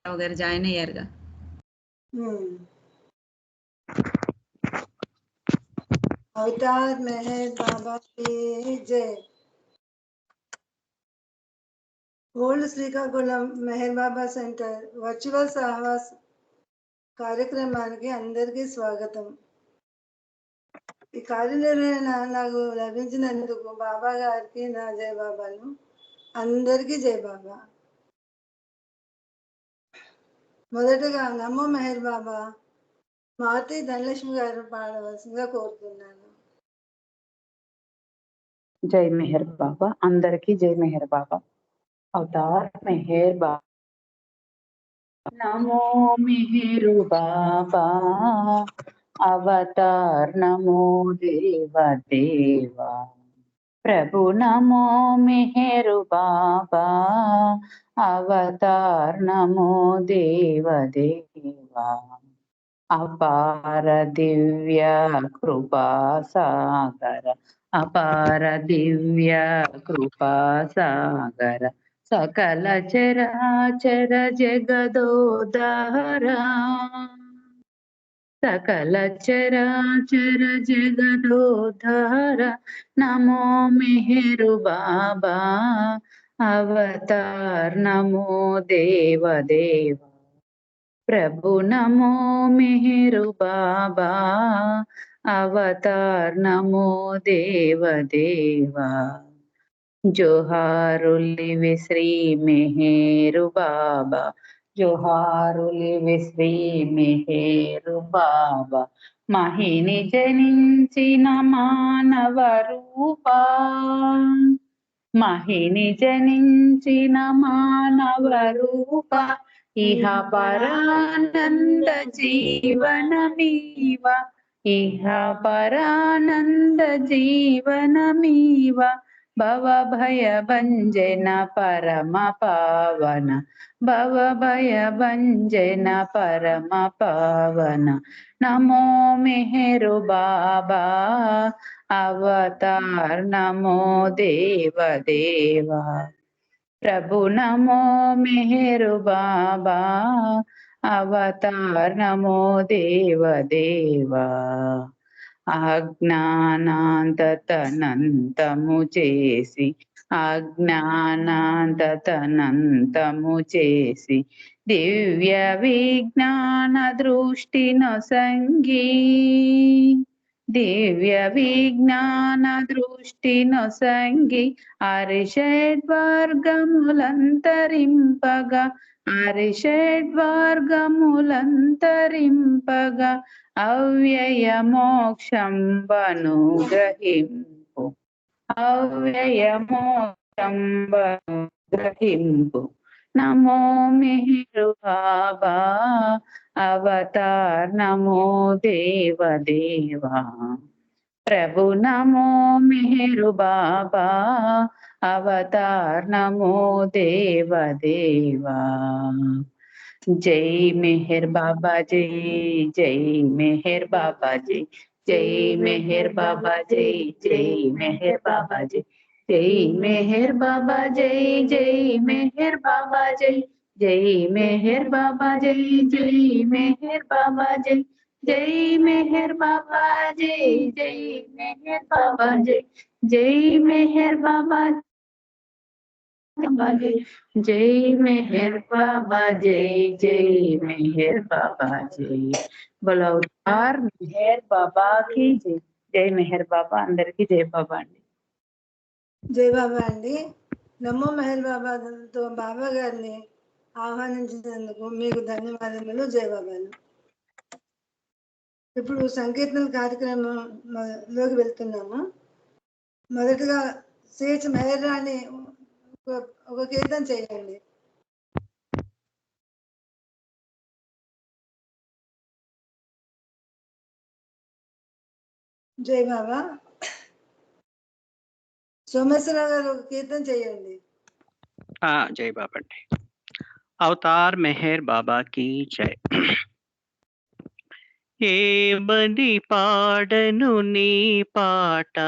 గారు join అయ్యారుగా. Avatar Meher బాబా కి జై. ఓల్డ్ శ్రీకాకుళం మెహర్ బాబా సెంటర్ వర్చువల్ సహవాస్ కార్యక్రమానికి అందరికీ స్వాగతం. ఈ కార్యనిర్వహణ నాకు లభించినందుకు బాబా గారికి నా జై బాబాను. అందరికీ జై బాబా. మొదటగా నమో మెహర్ బాబా మారుతి ధనలక్ష్మి గారు పాడవలసిందిగా కోరుతున్నాను. జై మెహర్ బాబా. అందరికీ జై మెహర్ బాబా. అవతార్ మెహర్ బాబా. నమో మెహరు బాబా అవతార్ నమో దేవ దేవా. ప్రభు నమో మెహరు బాబా అవతార్ నమో దేవ దేవా. అపార దివ్య కృపా సాగర అపార దివ్య కృపా సాగర సకల చరాచర జగదోదారా. సకల చరాచర జగదోధార నమో మెహరు బాబా అవతార్ నమో దేవ దేవ. ప్రభు నమో మెహరు బాబా అవతార్ నమో దేవ దేవా. జోహారులివి శ్రీ మెహరు బాబా జోహారులివి శ్రీ మెహరు బాబా. మహిని జనించిన మానవ రూపా మహిని జనించిన మానవ రూప ఇహ పరానంద జీవనమీవ ఇహ పరానంద జీవనమీవ. భవ భయ భంజన పరమ పావన భవ భయ భంజన పరమ పావన. నమో మెహరు బాబా అవతార్ నమో దేవ దేవా. ప్రభు నమో మెహరు బాబా అవతార్ నమో దేవ దేవా. అజ్ఞానాంతనంతము చేసి అజ్ఞానాంతనంతము చేసి దివ్య విజ్ఞాన దృష్టి నొసంగి దివ్య విజ్ఞాన దృష్టి నొసంగి అరిషడ్వర్గములంతరింపగా అరిషడ్వర్గములంతరింపగా అవ్యయ మోక్షం వనుగ్రహింపు అవ్యయ మోక్షం వనుగ్రహింపు. నమో మెహరు బాబా అవతార్ నమో దేవ దేవా. ప్రభు నమో మెహరు బాబా అవతార్ నమో దేవ దేవా. జై మెహర్ బాబా జై జై మెహర్ బాబా జై జై మెహర్ బాబా జై జై మెహర్ బాబా జై జై మెహర్ బాబా జై జై మెహర్ బాబా జై జై మెహర్ బాబా జై జై మెహర్ బాబా జై జై మెహర్ బాబా జై జై మెహర్ బాబా జై జై మెహర్ బాబా జై మెహర్ బాబా జై జై మెహర్ బాబా జై. బోలో అవతార్ మెహర్ బాబా కి జై. జై మెహర్ బాబా. అందరికీ జై బాబా అండి. జై బాబా అండి. నమో మెహర్ బాబాతో బాబా గారిని ఆహ్వానించినందుకు మీకు ధన్యవాదములు. జై బాబాను. ఇప్పుడు సంకీర్తన కార్యక్రమంలోకి వెళ్తున్నాము. మొదటగా సిహెచ్ మెహర్ రాణి ఒక కీర్తన చేయండి. జై బాబా. సోమేశ్వరరావు గారు ఒక కీర్తన చేయండి. జై బాబా అండి. అవతార్ మెహర్ బాబా కి జై. ఏమని పాడను నీ పాట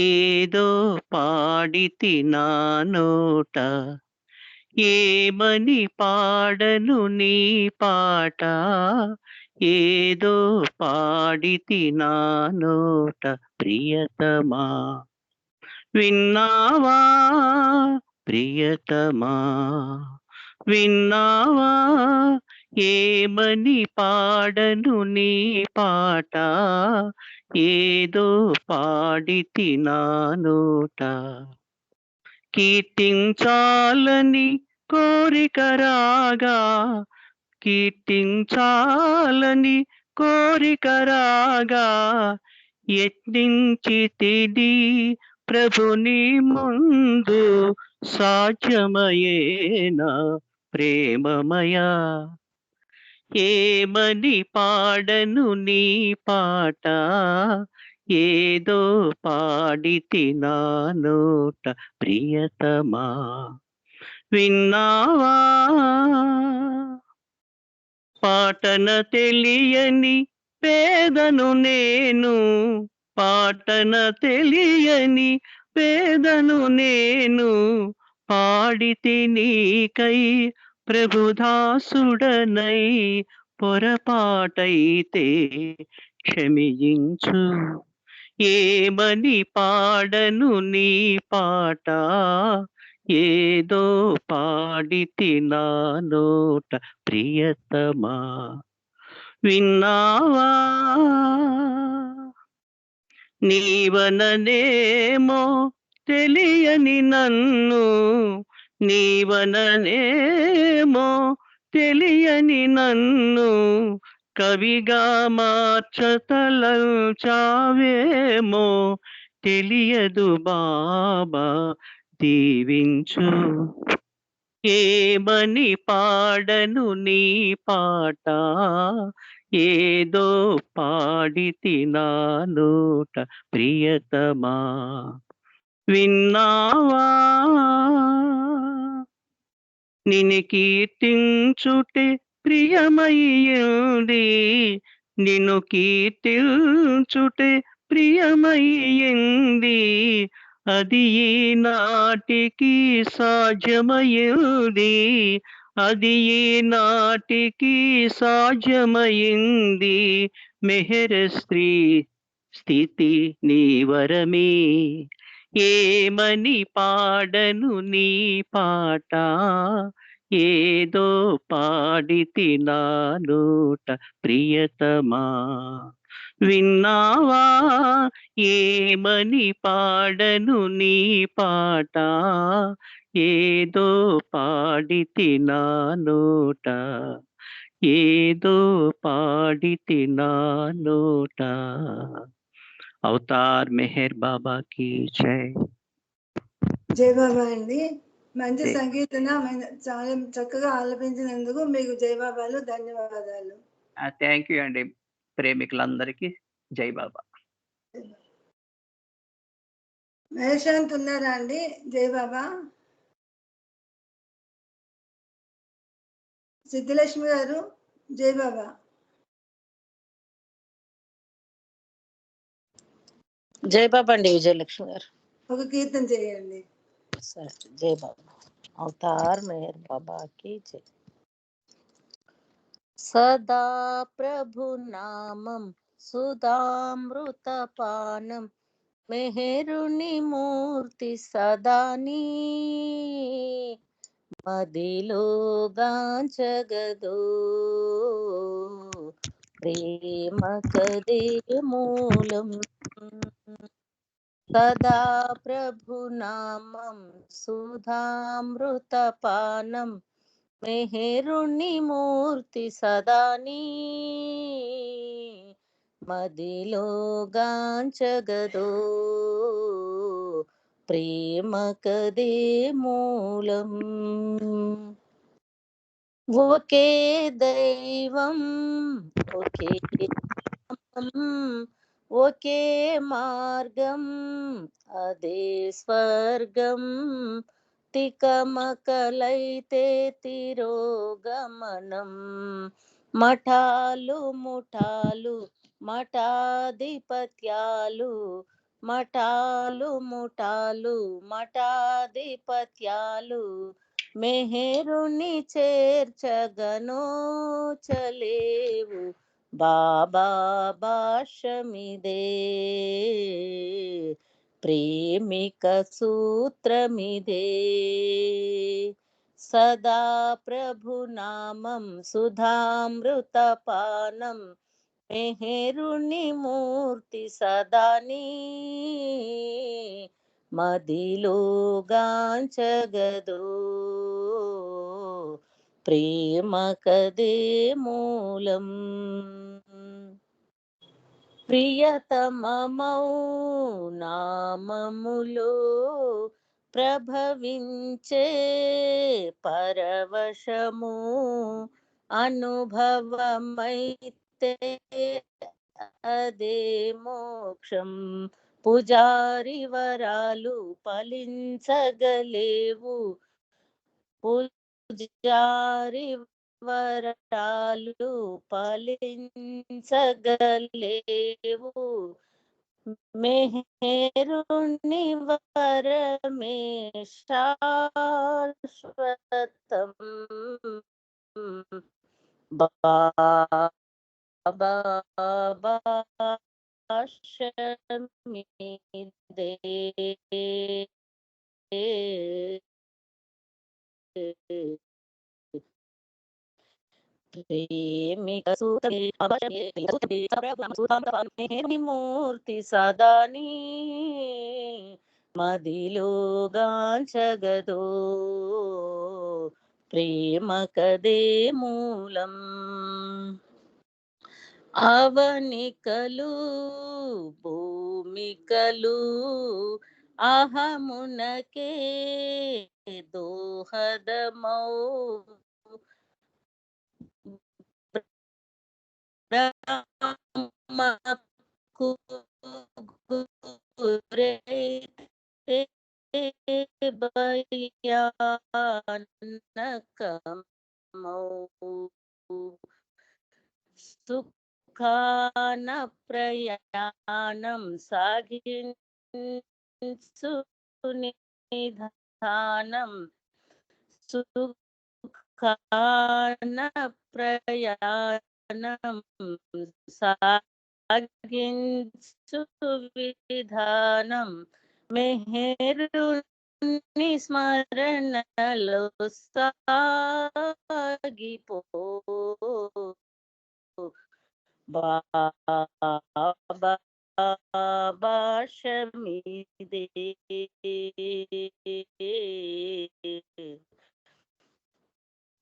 ఏదో పాడితి నా నోట ఏమని పాడను నీ పాట, ఏదో పాడితి నా నోట ప్రియతమా. విన్నావా ప్రియతమా, విన్నావా, ఏమని పాడను నీ పాట, ఏదో పాడితి నా నోట. కీర్తించాలని కోరిక రాగా, కీర్తించాలని కోరిక రాగా, యత్నించితిని ప్రభుని ముందు, సాధ్యమయేనా ప్రేమమయా. ఏమని పాడను నీ పాట, ఏదో పాడితి నా నోట ప్రియతమా. విన్నావా పాటన తెలియని పేదను నేను, పాటన తెలియని పేదను నేను, పాడితి నీకై ప్రభుదాసుడనై, పొరపాటైతే క్షమించు. ఏమని పాడను నీ పాట, ఏదో పాడితి నా నోట ప్రియతమా. విన్నావా నీవననేమో తెలియని నన్ను, నీవననేమో తెలియని నన్ను, కవిగా మార్చతలంచావేమో తెలియదు బాబా దీవించు. ఏమని పాడను నీ పాట, ఏదో పాడితి నా నోట ప్రియతమా. విన్నావా నిన్ను కీర్తించుటే ప్రియమయ్యింది, నిన్ను కీర్తించుటే ప్రియమయ్యింది, అది ఈనాటికి సాధ్యమయ్యింది, అది ఈనాటికి సాధ్యమయ్యింది. మెహర స్త్రీ స్థితి నీ వరమే. ఏమని పాడను నీ పాట, ఏదో పాడితి నా నోట ప్రియతమా. విన్నావా ఏమని పాడను నీ పాట, ఏదో పాడితి నా నోట, ఏదో పాడితి నా నోట. అవతార్ మెహర్ బాబా की जय. జై బాబా అండి. మంచి జై. సంగీతన చాలా చక్కగా ఆలపించినందుకు మీకు జై బాబాలు, ధన్యవాదాలు. థ్యాంక్ యూ అండి. ప్రేమికులందరికీ జై బాబా. మహేశాంత్ ఉన్నారా అండి? జై బాబా. సిద్ధిలక్ష్మి గారు జై బాబా. జై బాబా అండి విజయలక్ష్మి గారు. ఒక కీర్తన చేయండి. సరే జై బాబా. అవతార్ మెహర్ బాబాకి జై. సదా ప్రభు నామం సుధామృతపానం, మెహరుని మూర్తి సదాని మదిలో గాంచగదో, ప్రేమ కదే మూలం. సదా ప్రభు నామం సుధామృతపానం, మెహరుని మూర్తి సదాని మదిలో గాంచగదో, ప్రేమ కదే మూలం. ఒకే దైవం ఒకే ఒకే మార్గం అదే స్వర్గం, తికమకలైతే తిరోగమనం. మఠాలు ముఠాలు మఠాధిపత్యాలు, మఠాలు ముఠాలు మఠాధిపత్యాలు, మెహరుని చేర్చగనో చలేవు బాబా భాషమిదే ప్రేమిక సూత్రమిదే సదా ప్రభునామం సుధామృతపానం మెహరుని మూర్తి సదాని మదిలో గాంచగదో ప్రేమ కదే మూలం ప్రియతమమౌ నామములో ప్రభవించే పరవశము అనుభవమైతే అదే మోక్షం పుజారి వరాలు ఫలించగలేవు పుజారి వరాలు ఫలించగలేవు మెహరుని వరమే శాశ్వతం బాబా భాషమిదే మూర్తి సదాని మదిలో గాంచగదో ప్రేమ కదే మూలం అవనికలు భూమికలు అహమునకే దోహదమౌ బ్రహ్మకు భయానకమౌ సుఖాన ప్రయాణం సాగించు నిధానం సుఖాన ప్రయాణం సాగించు విధానం మెహరుని స్మరణలో సాగిపో బాబా భాషమిదే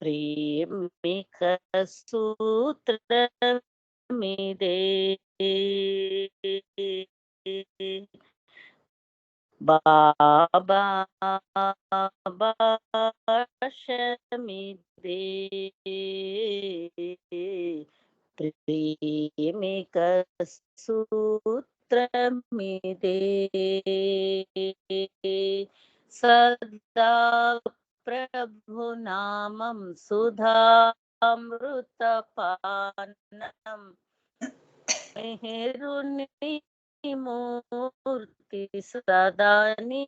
ప్రేమిక సూత్రమిదే బాబా భాషమిదే ప్రేమిక సూత్రమిదే సదా ప్రభునామం సుధామృతపానం మెహరుని మూర్తి సదాని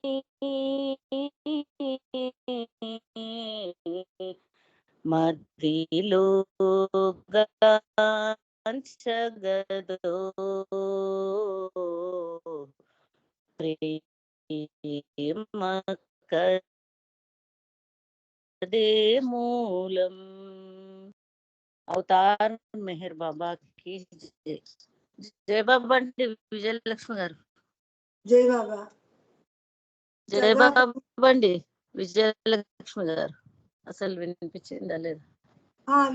మదిలో గాంచగదో ప్రేమ కదే మూలం అవతార్ మెహర్ బాబా కి జై. జై బాబా అండి విజయలక్ష్మి గారు. జై బాబా. జై బాబా అండి విజయలక్ష్మి గారు. అసలు వినిపించిందా లేదా?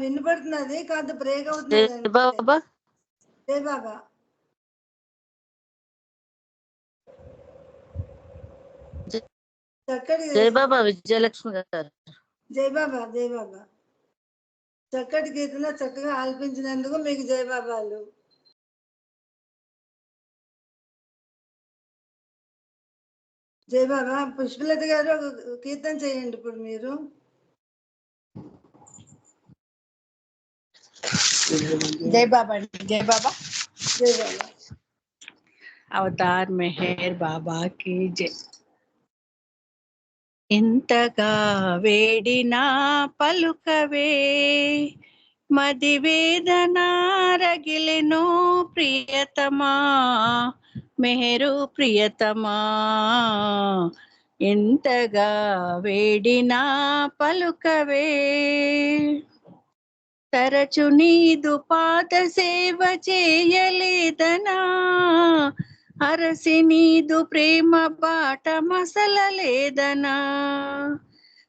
వినపడుతున్నది, కాదు బ్రేక్ అవుతుంది. జై బాబా. జై బాబా. చక్కటి జై బాబా విజయలక్ష్మి గారు. జై బాబా. జై బాబా. చక్కటి గీతలో చక్కగా ఆలపించినందుకు మీకు జై బాబాలు. జై బాబా. పుష్పలత గారు ఒక కీర్తన చేయండి ఇప్పుడు మీరు. జై బాబా. జై బాబా. జై బాబా. अवतार मेहर बाबा की जय। ఇంతగా వేడినా పలుకవే, మది వేదన రగిలెనో ప్రియతమా, మెహరు ప్రియతమా. ఇంతగా వేడినా పలుకవే, తరచు నీదు పాద సేవ చేయలేదనా, అరసి నీదు ప్రేమ బాట మసలలేదనా.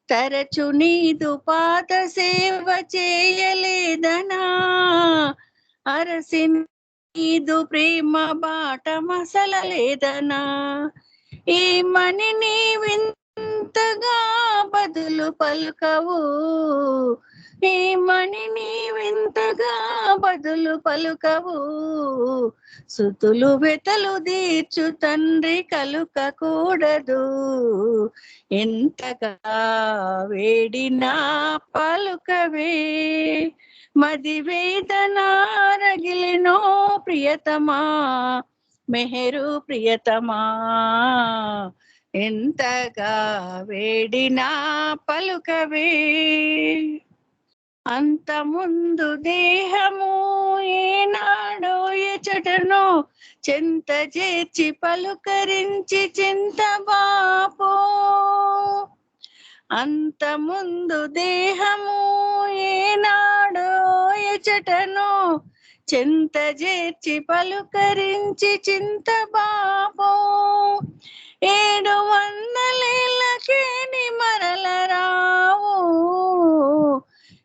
తరచు నీదు పాద సేవ చేయలేదనా, అరసి నీదు ప్రేమ బాట మసలలేదనా. ఏమని నీవింతగా బదులు పలుకవు, ఏమని నీవింతగా బదులు పలుకవు. సుతులు వెతలు తీర్చు తండ్రి కలుకకూడదు, ఎంతగా వేడినా పలుకవే, మది వేదన రగిలెనో ప్రియతమా, మెహరు ప్రియతమా. ఎంతగా వేడినా పలుకవే. అంత ముందు దేహము ఏనాడో ఎచటనో, చెంత చేర్చి పలుకరించి చింత బాపో. అంత ముందు దేహము ఏనాడో ఎచటనో, చెంత చేర్చి పలుకరించి చింత బాపో. 700 ని మరల రావు,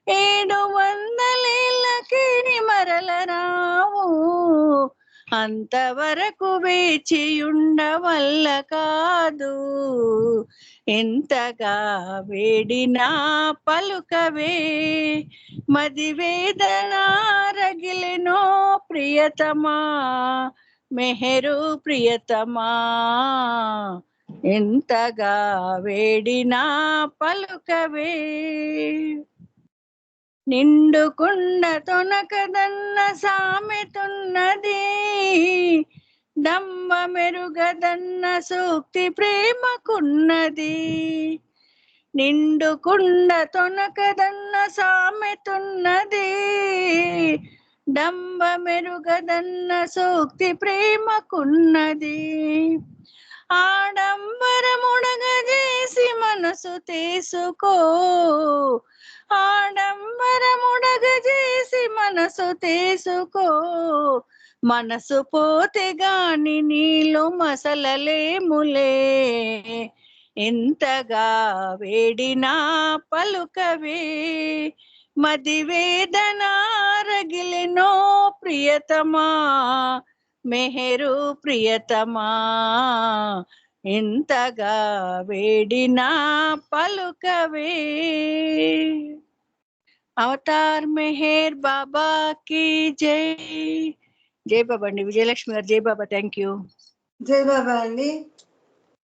700 ని మరల రావు. అంతవరకు వేచి ఉండవల్ల కాదు, ఎంతగా వేడినా పలుకవే, మది వేదన రగిలెనో ప్రియతమా, మెహరు ప్రియతమా. ఎంతగా వేడినా పలుకవే. నిండుకుండ తొనకదన్న సామెతున్నది, డంబ మెరుగదన్న సూక్తి ప్రేమకున్నది. నిండుకుండ తొనకదన్న సామెతున్నది, డంబ మెరుగదన్న సూక్తి ప్రేమకున్నది. ఆడంబరముడగజేసి మనసు తీసుకో, ఆడంబరముడగజేసి మనసు తీసుకో. మనసు పోతే గాని నీలో మసలలేములే, ఎంతగా వేడినా పలుకవే, మది వేదన రగిలెనో ప్రియతమా, మెహరు ప్రియతమా. ఎంతగా వేడినా పలుకవే. అవతార్ మెహర్ బాబా की జై. జై బాబా అండి. విజయలక్ష్మి గారు జై బాబా. Thank you. జై బాబా అండి.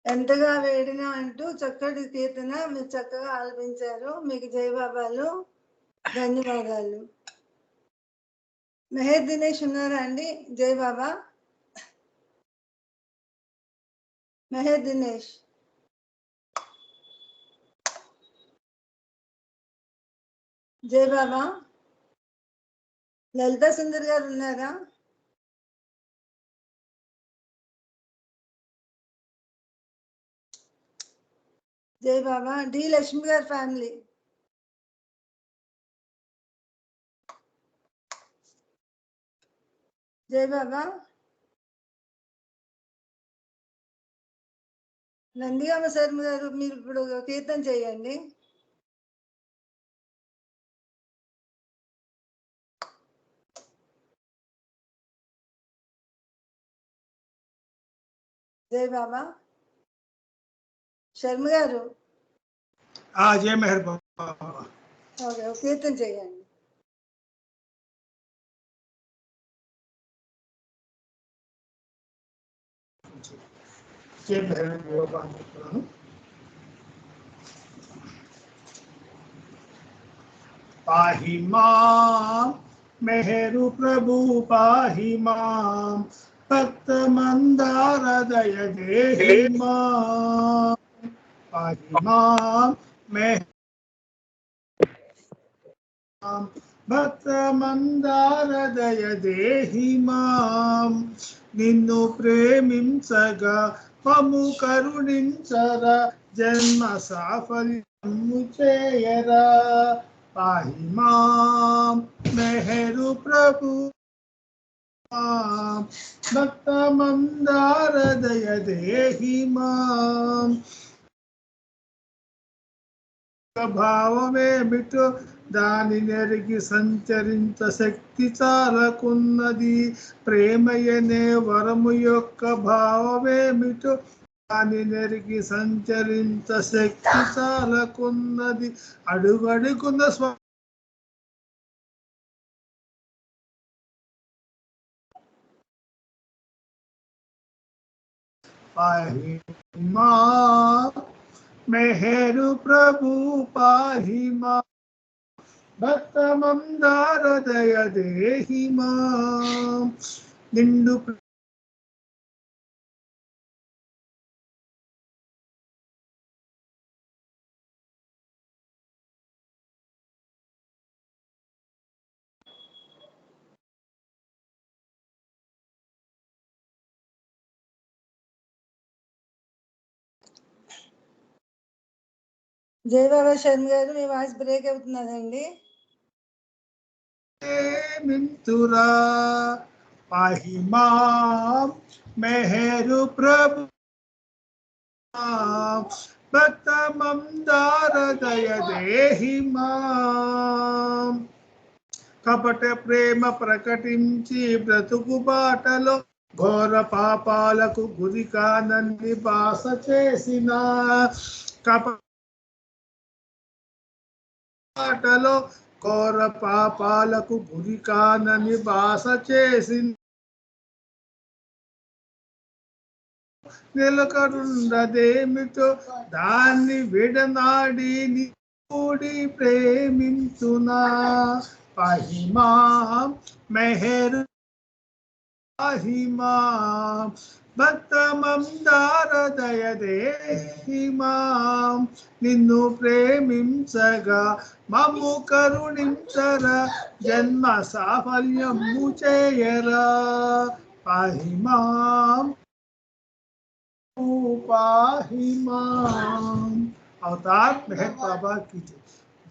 ఎంతగా వేడినా అంటూ చక్కటి కీర్తన మీరు చక్కగా ఆలపించారు. మీకు జై బాబాలు, ధన్యవాదాలు. మెహర్ దినేష్ ఉన్నారా అండి? జై బాబా. మెహర్ దినేష్. జై బాబా. లలితా సుందర్ గారు ఉన్నారా? జై బాబా. డి లక్ష్మి గారి ఫ్యామిలీ. జై బాబా. నందిగామ శర్మ గారు మీరు ఇప్పుడు కీర్తన చేయండి. జై బాబా. శర్మ గారు జై మెహర్ బాబా. ఓకే, కీర్తన చేయండి. జై మెహర్ బాబా. पाहि मां मेहरु प्रभु पाहि मां, भक्त मंदार दय देहि मां. पाहि मां భక్తమందారదయ దేహి మాం నిన్ను ప్రేమించగా మము కరుణించరా జన్మ సాఫల్యము చేయరా పాహి మాం మెహరు ప్రభు భక్తమందారదయ దేహి మాం భావమేమిటో దాని నెరిగి సంచరించ శక్తి చాలకున్నది ప్రేమయనే వరము యొక్క భావమేమిటో దాని నెరిగి సంచరించ శక్తి చాలకున్నది అడుగడుగున పాహి మాం మెహరు ప్రభు పాహి మాం భక్తమందారదయ దేహి మాం నిండు జై బాబా శరణ్ గారు, మీ వాయిస్ బ్రేక్ అవుతున్నదండి. మింతురా పాహి మాం మెహరు ప్రభు భక్తమందారదయ దేహి మాం కపట ప్రేమ ప్రకటించి బ్రతుకు బాటలో ఘోర పాపాలకు గురి కానన్ని బాస చేసిన కపటలో ఘోర పాపాలకు గురి కానని బాస చేసి నిలకడుండదేమితో దాన్ని విడనాడి కూడి ప్రేమించునా పాహి మాం మెహరు పాహి మాం భక్తమందారదయ దేహి మాం నిన్ను ప్రేమించగా మమ్ము కరుణించరా జన్మ సాఫల్యము చేయరా పాహి మాం పాహి మాం. అవతార్ మెహర్ బాబా की जय.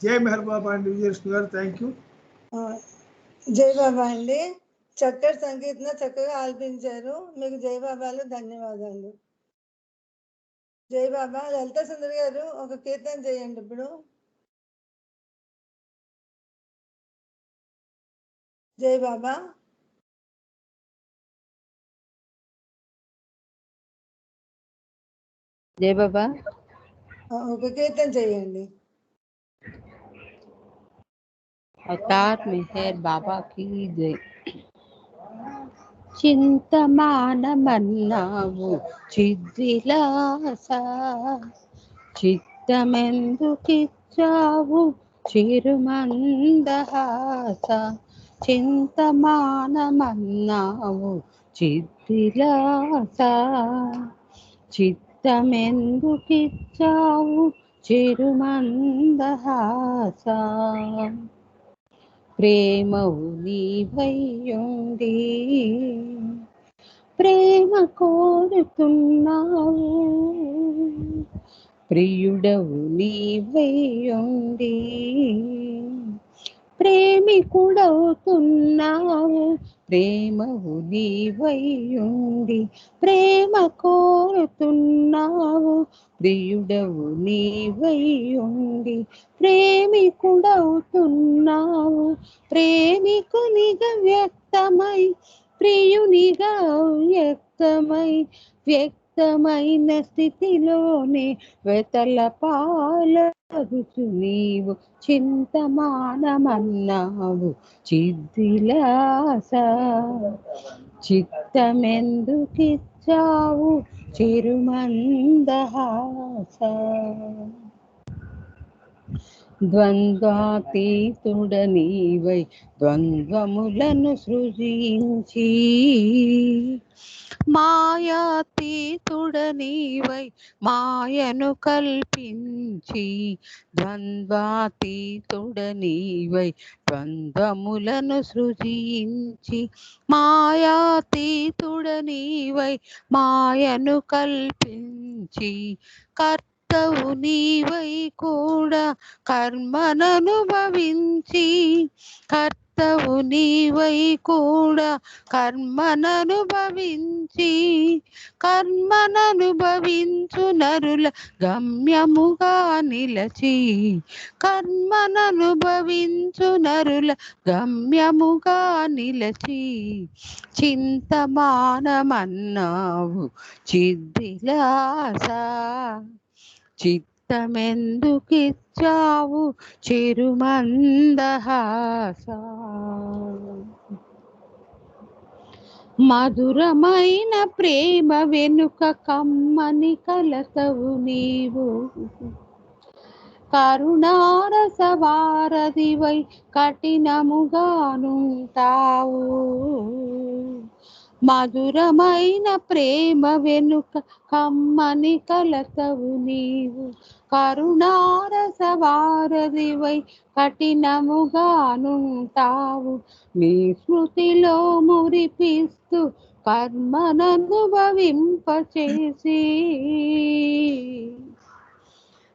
జై మెహర్ బాబా అండి విజయలక్ష్మి గారు, థ్యాంక్ యూ. జై బాబా అండి, చక్కటి సంగీతం చక్కగా ఆలపించారు. మీకు జై బాబాలు ధన్యవాదాలు. జై బాబా. లలిత సుందరి గారు ఒక కీర్తన చేయండి ఇప్పుడు. జై బాబా. జై బాబా. ఒక కీర్తన చేయండి. అవతార్ మెహర్ బాబా की जय. చింతమానమన్నావు చిద్విలాస చిత్తమెందుకిచ్చావు చిరుమందహాస చింతమానమన్నావు చిద్విలాస చిత్తమెందుకిచ్చావు చిరుమందహాస ప్రేమవు నీవయ్యుండి ప్రేమ కోరుతున్నావు ప్రియుడవు నీవయ్యుండి ప్రేమికుడవుతున్నావు ప్రేమవు నీవయ్యుండి ప్రేమ కోరుతున్నావు ప్రియుడవు నీవయ్యుండి ప్రేమికుడవుతున్నావు ప్రేమికునిగా వ్యక్తమై ప్రియునిగా వ్యక్తమై వ్యక్తమైన స్థితిలోనే వెతల పాలగుచు నీవు చింతమానమన్నావు చిద్విలాస చిత్తమెందుకిచ్చావు చిరుమందహాస ద్వంద్వాతీతుడనీవై ద్వంద్వములను సృజించి మాయాతీతుడనీవై మాయను కల్పించి ద్వంద్వాతీతుడనీవై ద్వంద్వములను సృజించి మాయాతీతుడనీవై మాయను కల్పించి కర్తవు నీవై కూడా కర్మననుభవించి కర్తవు నీవై కూడా కర్మననుభవించి కర్మననుభవించు నరుల గమ్యముగా నిలచి కర్మననుభవించు నరుల గమ్యముగా నిలచి చింతమానమన్నావు చిద్విలాస చిత్తమెందుకిచ్చావు చిరుమందహాస మధురమైన ప్రేమ వెనుక కమ్మని కలతవు నీవు కరుణారసవారధివై కఠినముగానుంటావు మధురమైన ప్రేమ వెనుక కమ్మని కలతవు నీవు కరుణారసవారధివై కఠినముగానుంటావు నీ స్మృతిలో మురిపిస్తూ కర్మననుభవింపచేసి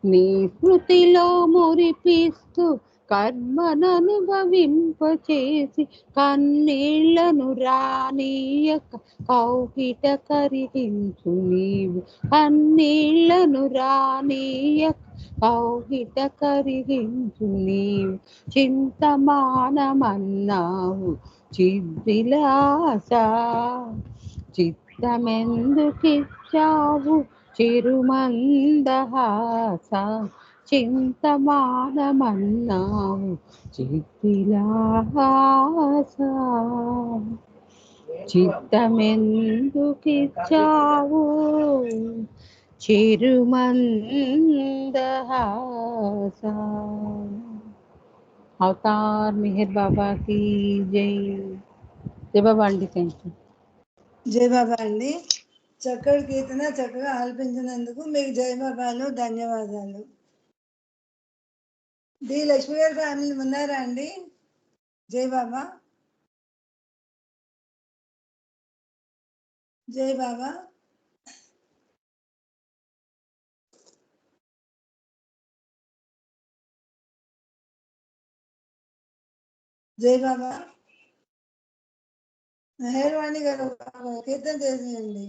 నీ స్మృతిలో మురిపిస్తూ కర్మననుభవింపచేసి కన్నీళ్లను రానీయక కౌకిట కరిగించు నీవు కన్నీళ్లను రానీయక కౌకిట కరిగించు నీవు చింతమానమన్నావు చిద్విలాస చిత్తమెందుకిచ్చావు చిరుమందహాస చింతమానమన్నావు చిద్విలాస చిత్తమెందుకిచ్చావు చిరుమందహాస అవతార్ మెహర్ బాబా की जय जय बाबा अंडी थैंक यू జై బాబా అండి. చక్కటి కీర్తన చక్కగా ఆలపించినందుకు మీకు జై బాబాలు ధన్యవాదాలు. డి లక్ష్మి గారి ఫ్యామిలీ ఉన్నారా అండి? జై బాబా. జై బాబా. జై బాబా. మెహర్వాణి గారు కీర్తన చేసేయండి.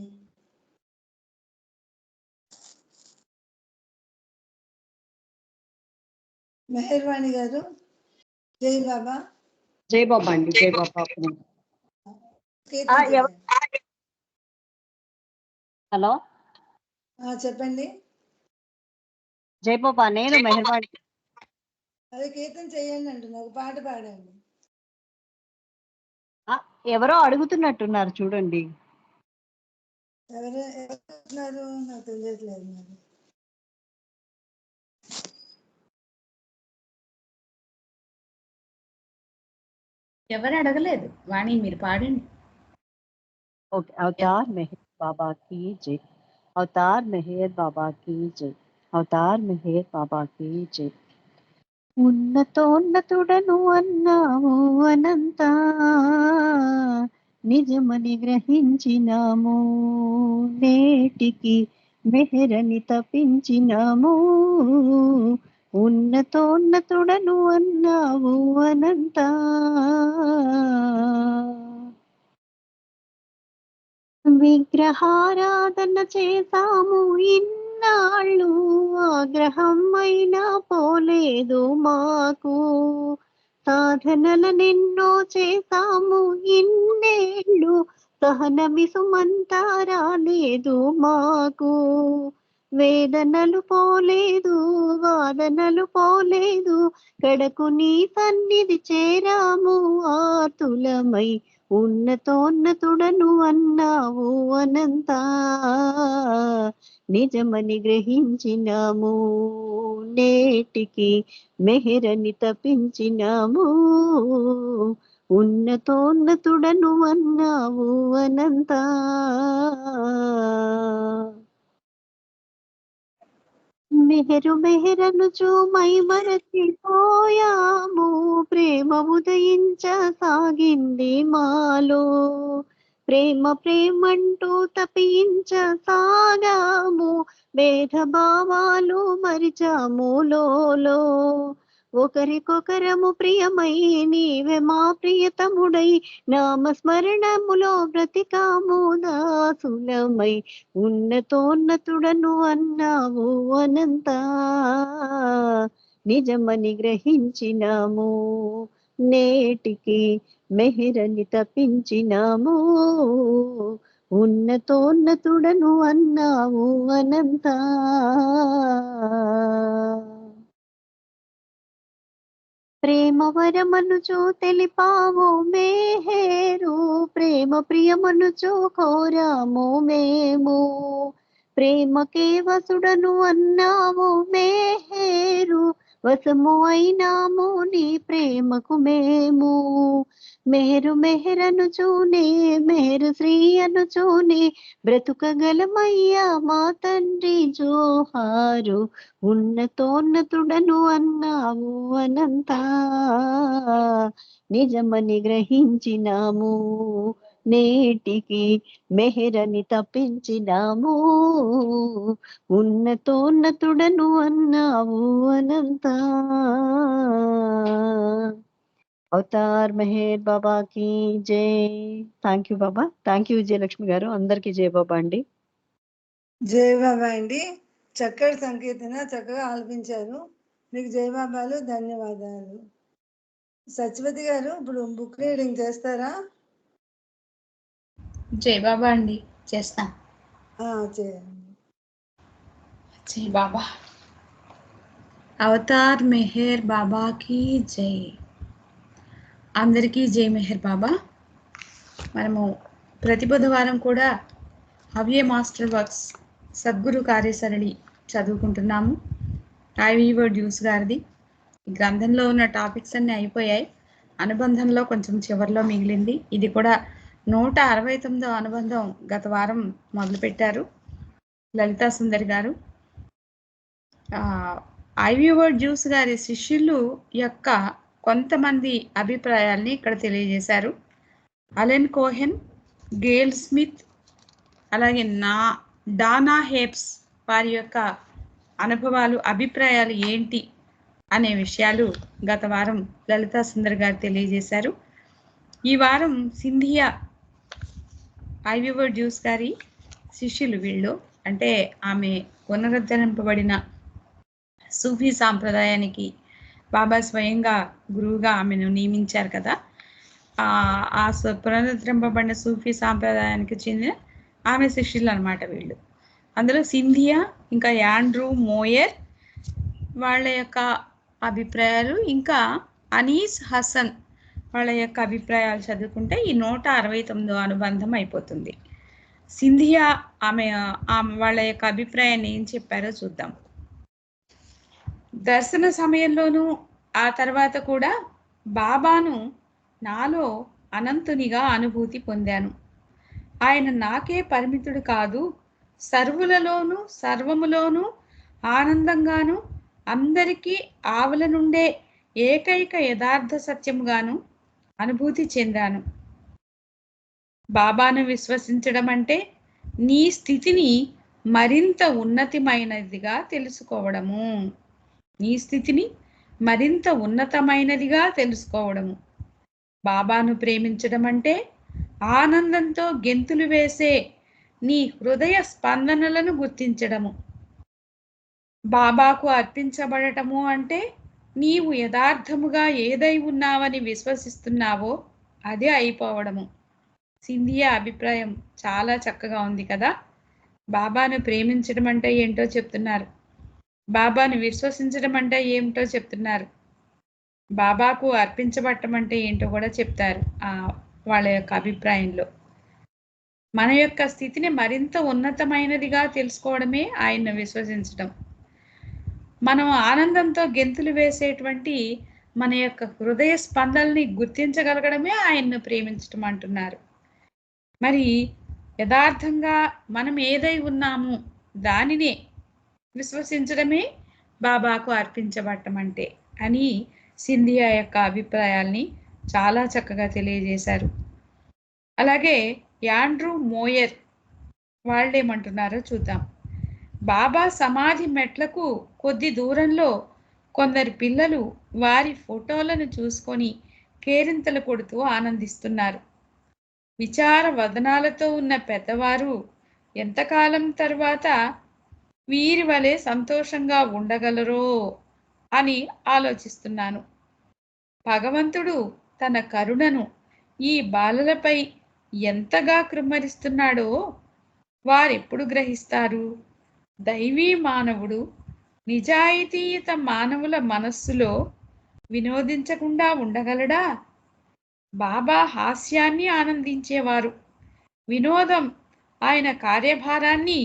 మెహర్వాణి గారు. జై బాబా. జై బాబా అండి. జై బాబా. హలో చెప్పండి. జై బాబా, నేను మెహర్వాణి. అదే కీర్తన చేయండి అంటున్నా, ఒక పాట పాడండి. ఎవరో అడుగుతున్నట్టున్నారు చూడండి. ఎవరు నాకు తెలియట్లేదు మరి. ఎవరు అడగలేదు, వాణి మీరు పాడండి. ఓకే. అవతార్ మెహర్ బాబా కీ జై. అవతార్ మెహర్ బాబా కీ జై. అవతార్ మెహర్ బాబా కీ జై. ఉన్నతోన్నతుడను అన్నావు అనంత నిజమని గ్రహించినాము, నేటికి మెహరని తపించినాము. ఉన్నతోన్నతుడను అన్నావు అనంత విగ్రహారాధన చేసాము ఇన్నాళ్ళు, ఆగ్రహం అయినా పోలేదు మాకు. సాధనలనెన్నో చేసాము ఇన్నేళ్ళు, సహనమిసుమంతా రాలేదు మాకు. వేదనలు పోలేదు, వాదనలు పోలేదు, కడకు నీ సన్నిధి చేరాము ఆతులమై. ఉన్నతోన్నతుడను అన్నావు అనంత నిజమని గ్రహించినాము నేటికి మెహరని తపించినాము ఉన్నతోన్నతుడను అన్నావు అనంత మెహరు మెహరనుచు మై మరచిపోయాము ప్రేమ ఉదయించసాగింది మాలో ప్రేమ ప్రేమంటూ తపించసాగాము భేదభావాలు మరిచాము లోలో ఒకరికొకరము ప్రియమై నీవే మా ప్రియతముడై నామస్మరణములో బ్రతికాము దాసులమై ఉన్నతోన్నతుడను అన్నావు అనంత నిజమని గ్రహించినాము నేటికి మెహరని తపించినాము ఉన్నతోన్నతుడను అన్నావు అనంత ప్రేమ వరమనుచు తెలిపావు మేహేరు ప్రేమ ప్రియమనుచు కోరాము మేము ప్రేమకే వసుడను అన్నావు మేహేరు వసము అయినాము నీ ప్రేమకు మేము మెహరు మెహరను చూనే మెహరు శ్రీ అను చూనే బ్రతుకగలమయ్యా మా తండ్రి జోహారు ఉన్నతోన్నతుడను అన్నావు అనంత నిజమని గ్రహించినాము నేటికి మెహరని తప్పించినాము ఉన్నతోన్నతుడను అన్నావు అనంత అవతార్ మెహర్ బాబా కి జై. Thank you Baba. Thank you Vijayalakshmi గారు. అందరికీ జై బాబా అండి. జై బాబా అండి. చక్కటి సంకీర్తన చక్కగా ఆలపించారు. మీకు జై బాబాలు ధన్యవాదాలు. సత్యవతి గారు ఇప్పుడు బుక్ రీడింగ్ చేస్తారా? జై బాబా అండి, చేస్తాం. చేయండి. జై బాబా. అవతార్ మెహర్ బాబాకి జై. అందరికీ జై మెహర్ బాబా. మనము ప్రతి బుధవారం కూడా హవ్య మాస్టర్ వర్క్స్ సద్గురు కార్యసరణి చదువుకుంటున్నాము. ఐవీవర్ డ్యూస్ గారిది. ఈ గ్రంథంలో ఉన్న టాపిక్స్ అన్నీ అయిపోయాయి. అనుబంధంలో కొంచెం చివరిలో మిగిలింది. ఇది కూడా 169వ అనుబంధం గత వారం మొదలుపెట్టారు లలితా సుందరి గారు. ఐవీవర్ డ్యూస్ గారి శిష్యులు యొక్క కొంతమంది అభిప్రాయాల్ని ఇక్కడ తెలియజేశారు. అలెన్ కోహెన్, గేల్ స్మిత్, అలాగే డానా హేప్స్ వారి యొక్క అనుభవాలు, అభిప్రాయాలు ఏంటి అనే విషయాలు గత వారం లలితా సుందర్ గారు తెలియజేశారు. ఈ వారం సింధియా ఐవీవర్ డ్యూస్ గారి శిష్యులు వీళ్ళు. అంటే ఆమె పునరుద్ధరింపబడిన సూఫీ సాంప్రదాయానికి బాబా స్వయంగా గురువుగా ఆమెను నియమించారు కదా. ఆ పునరుద్ధరింపబడిన సూఫీ సాంప్రదాయానికి చెందిన ఆమె శిష్యులు అనమాట వీళ్ళు. అందులో సింధియా, ఇంకా యాండ్రూ మోయర్ వాళ్ళ యొక్క అభిప్రాయాలు, ఇంకా అనీస్ హసన్ వాళ్ళ యొక్క అభిప్రాయాలు చదువుకుంటే ఈ 169వ అనుబంధం అయిపోతుంది. సింధియా ఆమె వాళ్ళ యొక్క అభిప్రాయాన్ని ఏం చెప్పారో చూద్దాం. దర్శన సమయంలోనూ ఆ తర్వాత కూడా బాబాను నాలో అనంతునిగా అనుభూతి పొందాను. ఆయన నాకే పరిమితుడు కాదు, సర్వులలోనూ సర్వములోనూ ఆనందంగాను అందరికీ ఆవుల నుండే ఏకైక యథార్థ సత్యముగాను అనుభూతి చెందాను. బాబాను విశ్వసించడం అంటే నీ స్థితిని మరింత ఉన్నతమైనదిగా తెలుసుకోవడము. నీ స్థితిని మరింత ఉన్నతమైనదిగా తెలుసుకోవడము. బాబాను ప్రేమించడం అంటే ఆనందంతో గెంతులు వేసే నీ హృదయ స్పందనలను గుర్తించడము. బాబాకు అర్పించబడటము అంటే నీవు యథార్థముగా ఏదై ఉన్నావని విశ్వసిస్తున్నావో అదే అయిపోవడము. సింధియా అభిప్రాయం చాలా చక్కగా ఉంది కదా. బాబాను ప్రేమించడం అంటే ఏంటో చెప్తున్నారు, బాబాను విశ్వసించడం అంటే ఏమిటో చెప్తున్నారు, బాబాకు అర్పించబడటం అంటే ఏంటో కూడా చెప్తారు. వాళ్ళ యొక్క అభిప్రాయంలో. మన యొక్క స్థితిని మరింత ఉన్నతమైనదిగా తెలుసుకోవడమే ఆయన్ను విశ్వసించడం. మనం ఆనందంతో గెంతులు వేసేటువంటి మన యొక్క హృదయ స్పందనల్ని గుర్తించగలగడమే ఆయన్ను ప్రేమించడం అంటున్నారు. మరి యథార్థంగా మనం ఏదై ఉన్నాము దానినే విశ్వసించడమే బాబాకు అర్పించబడటం అంటే అని సింధియా యొక్క అభిప్రాయాల్ని చాలా చక్కగా తెలియజేశారు. అలాగే యాండ్రూ మోయర్ వాళ్ళేమంటున్నారో చూద్దాం. బాబా సమాధి మెట్లకు కొద్ది దూరంలో కొందరు పిల్లలు వారి ఫోటోలను చూసుకొని కేరింతలు కొడుతూ ఆనందిస్తున్నారు. విచార వదనాలతో ఉన్న పెద్దవారు ఎంతకాలం తర్వాత వీరి వలె సంతోషంగా ఉండగలరో అని ఆలోచిస్తున్నాను. భగవంతుడు తన కరుణను ఈ బాలలపై ఎంతగా కృమ్మరిస్తున్నాడో వారెప్పుడు గ్రహిస్తారు? దైవీ మానవుడు నిజాయితీయుత మానవుల మనస్సులో వినోదించకుండా ఉండగలడా? బాబా హాస్యాన్ని ఆనందించేవారు. వినోదం ఆయన కార్యభారాన్ని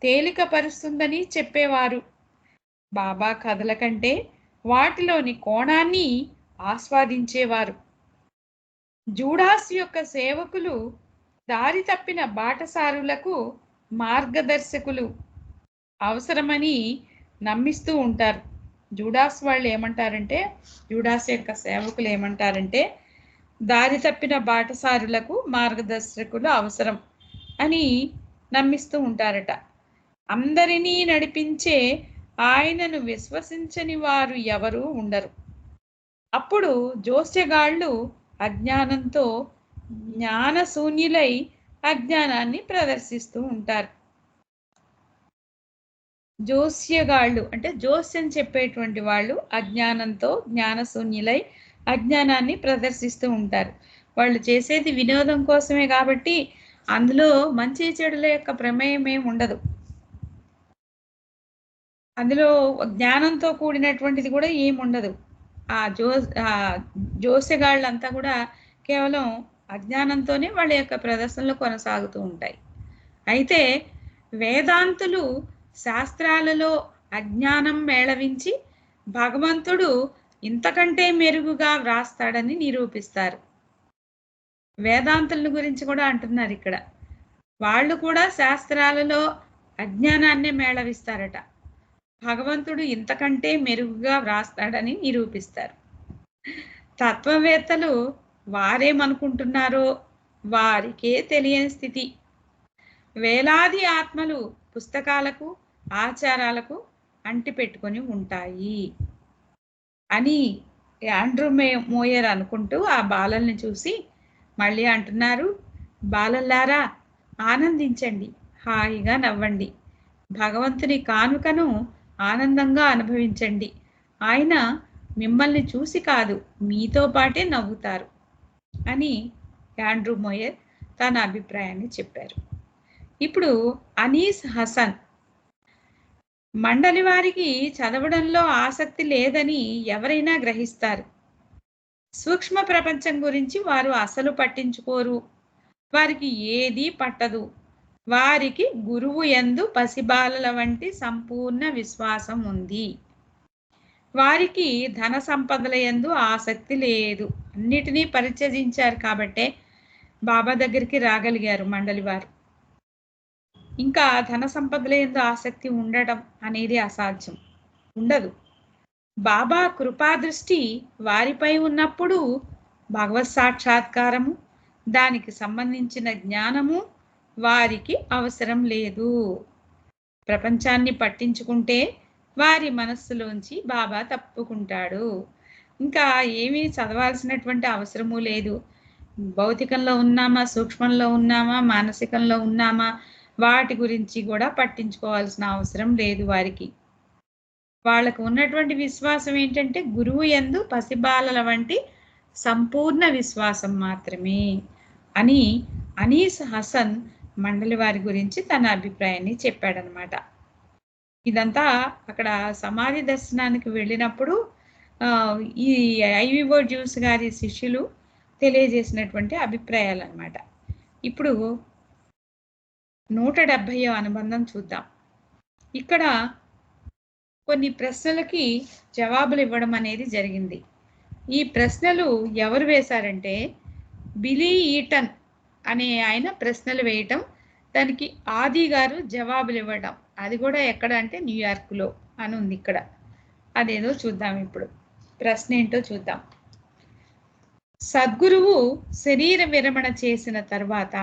తేలికపరుస్తుందని చెప్పేవారు. బాబా కథల కంటే వాటిలోని కోణాన్ని ఆస్వాదించేవారు. జూడాస్ యొక్క సేవకులు దారి తప్పిన బాటసారులకు మార్గదర్శకులు అవసరమని నమ్మిస్తూ ఉంటారు. జూడాస్ వాళ్ళు ఏమంటారంటే, జూడాస్ యొక్క సేవకులు ఏమంటారంటే, దారి తప్పిన బాటసారులకు మార్గదర్శకులు అవసరం అని నమ్మిస్తూ ఉంటారట. అందరినీ నడిపించే ఆయనను విశ్వసించని వారు ఎవరూ ఉండరు. అప్పుడు జోస్యగాళ్ళు అజ్ఞానంతో జ్ఞానశూన్యులై అజ్ఞానాన్ని ప్రదర్శిస్తూ ఉంటారు. జోస్యగాళ్ళు అంటే జోస్యం చెప్పేటువంటి వాళ్ళు అజ్ఞానంతో జ్ఞానశూన్యులై అజ్ఞానాన్ని ప్రదర్శిస్తూ ఉంటారు. వాళ్ళు చేసేది వినోదం కోసమే కాబట్టి అందులో మంచి చెడుల యొక్క ప్రమేయం ఏమి ఉండదు. అందులో జ్ఞానంతో కూడినటువంటిది కూడా ఏమి ఉండదు. ఆ జోస్యగాళ్ళంతా కూడా కేవలం అజ్ఞానంతోనే వాళ్ళ యొక్క ప్రదర్శనలు కొనసాగుతూ ఉంటాయి. అయితే వేదాంతులు శాస్త్రాలలో అజ్ఞానం మేళవించి భగవంతుడు ఇంతకంటే మెరుగుగా వ్రాస్తాడని నిరూపిస్తారు. వేదాంతుల గురించి కూడా అంటున్నారు ఇక్కడ. వాళ్ళు కూడా శాస్త్రాలలో అజ్ఞానాన్నే మేళవిస్తారట. భగవంతుడు ఇంతకంటే మెరుగుగా వ్రాస్తాడని నిరూపిస్తారు. తత్వవేత్తలు వారేమనుకుంటున్నారో వారికే తెలియని స్థితి. వేలాది ఆత్మలు పుస్తకాలకు ఆచారాలకు అంటిపెట్టుకొని ఉంటాయి అని యాండ్రూ మోయర్ అనుకుంటూ ఆ బాలల్ని చూసి మళ్ళీ అంటున్నారు, బాలల్లారా ఆనందించండి, హాయిగా నవ్వండి, భగవంతుని కానుకను ఆనందంగా అనుభవించండి. ఆయన మిమ్మల్ని చూసి కాదు మీతో పాటే నవ్వుతారు అని యాండ్రూ మోయర్ తన అభిప్రాయాన్ని చెప్పారు. ఇప్పుడు అనీస్ హసన్, మండలి వారికి చదవడంలో ఆసక్తి లేదని ఎవరైనా గ్రహిస్తారు. సూక్ష్మ ప్రపంచం గురించి వారు అసలు పట్టించుకోరు. వారికి ఏదీ పట్టదు. వారికి గురువు యందు పసిబాలల వంటి సంపూర్ణ విశ్వాసం ఉంది. వారికి ధన సంపదల యందు ఆసక్తి లేదు. అన్నిటినీ పరిత్యజించారు కాబట్టే బాబా దగ్గరికి రాగలిగారు మండలి వారు. ఇంకా ధన సంపదల యందు ఆసక్తి ఉండడం అనేది అసాధ్యం, ఉండదు. బాబా కృపాదృష్టి వారిపై ఉన్నప్పుడు భగవత్ సాక్షాత్కారము, దానికి సంబంధించిన జ్ఞానము వారికి అవసరం లేదు. ప్రపంచాన్ని పట్టించుకుంటే వారి మనస్సులోంచి బాబా తప్పుకుంటాడు. ఇంకా ఏమీ చదవాల్సినటువంటి అవసరము లేదు. భౌతికంలో ఉన్నామా, సూక్ష్మంలో ఉన్నామా, మానసికంలో ఉన్నామా, వాటి గురించి కూడా పట్టించుకోవాల్సిన అవసరం లేదు వారికి. వాళ్ళకు ఉన్నటువంటి విశ్వాసం ఏంటంటే గురువు యందు పసిబాలల వంటి సంపూర్ణ విశ్వాసం మాత్రమే అని అనీస్ హసన్ మండలి వారి గురించి తన అభిప్రాయాన్ని చెప్పాడనమాట. ఇదంతా అక్కడ సమాధి దర్శనానికి వెళ్ళినప్పుడు ఈ ఐవివో జ్యూస్ గారి శిష్యులు తెలియజేసినటువంటి అభిప్రాయాలు అన్నమాట. ఇప్పుడు 170వ అనుబంధం చూద్దాం. ఇక్కడ కొన్ని ప్రశ్నలకి జవాబులు ఇవ్వడం అనేది జరిగింది. ఈ ప్రశ్నలు ఎవరు వేశారంటే బిలీ ఈటన్ అనే ఆయన ప్రశ్నలు వేయటం, దానికి ఆది గారు జవాబులు ఇవ్వడం. అది కూడా ఎక్కడ అంటే న్యూయార్క్లో అని ఉంది ఇక్కడ. అదేదో చూద్దాం. ఇప్పుడు ప్రశ్న ఏంటో చూద్దాం. సద్గురువు శరీర విరమణ చేసిన తర్వాత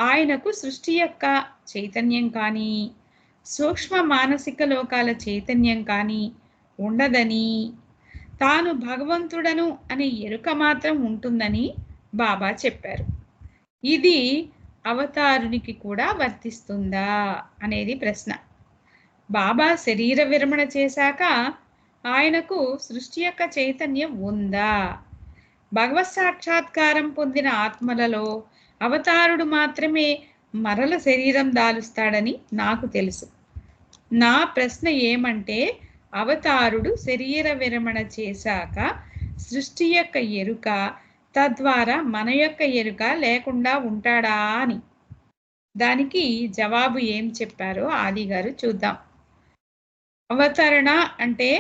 ఆయనకు సృష్టి యొక్క చైతన్యం కానీ సూక్ష్మ మానసిక లోకాల చైతన్యం కానీ ఉండదని, తాను భగవంతుడను అనే ఎరుక మాత్రం ఉంటుందని బాబా చెప్పారు. ఇది అవతారునికి కూడా వర్తిస్తుందా అనేది ప్రశ్న. బాబా శరీర విరమణ చేశాక ఆయనకు సృష్టి యొక్క చైతన్యం ఉందా? భగవత్ సాక్షాత్కారం పొందిన ఆత్మలలో అవతారుడు మాత్రమే మరల శరీరం దాలుస్తాడని నాకు తెలుసు. నా ప్రశ్న ఏమంటే అవతారుడు శరీర విరమణ చేశాక సృష్టి యొక్క ఎరుక, తద్వారా మన యొక్క ఎరుక లేకుండా ఉంటాడా అని. దానికి జవాబు ఏం చెప్పారో ఆది గారు చూద్దాం. అవతరణ అంటే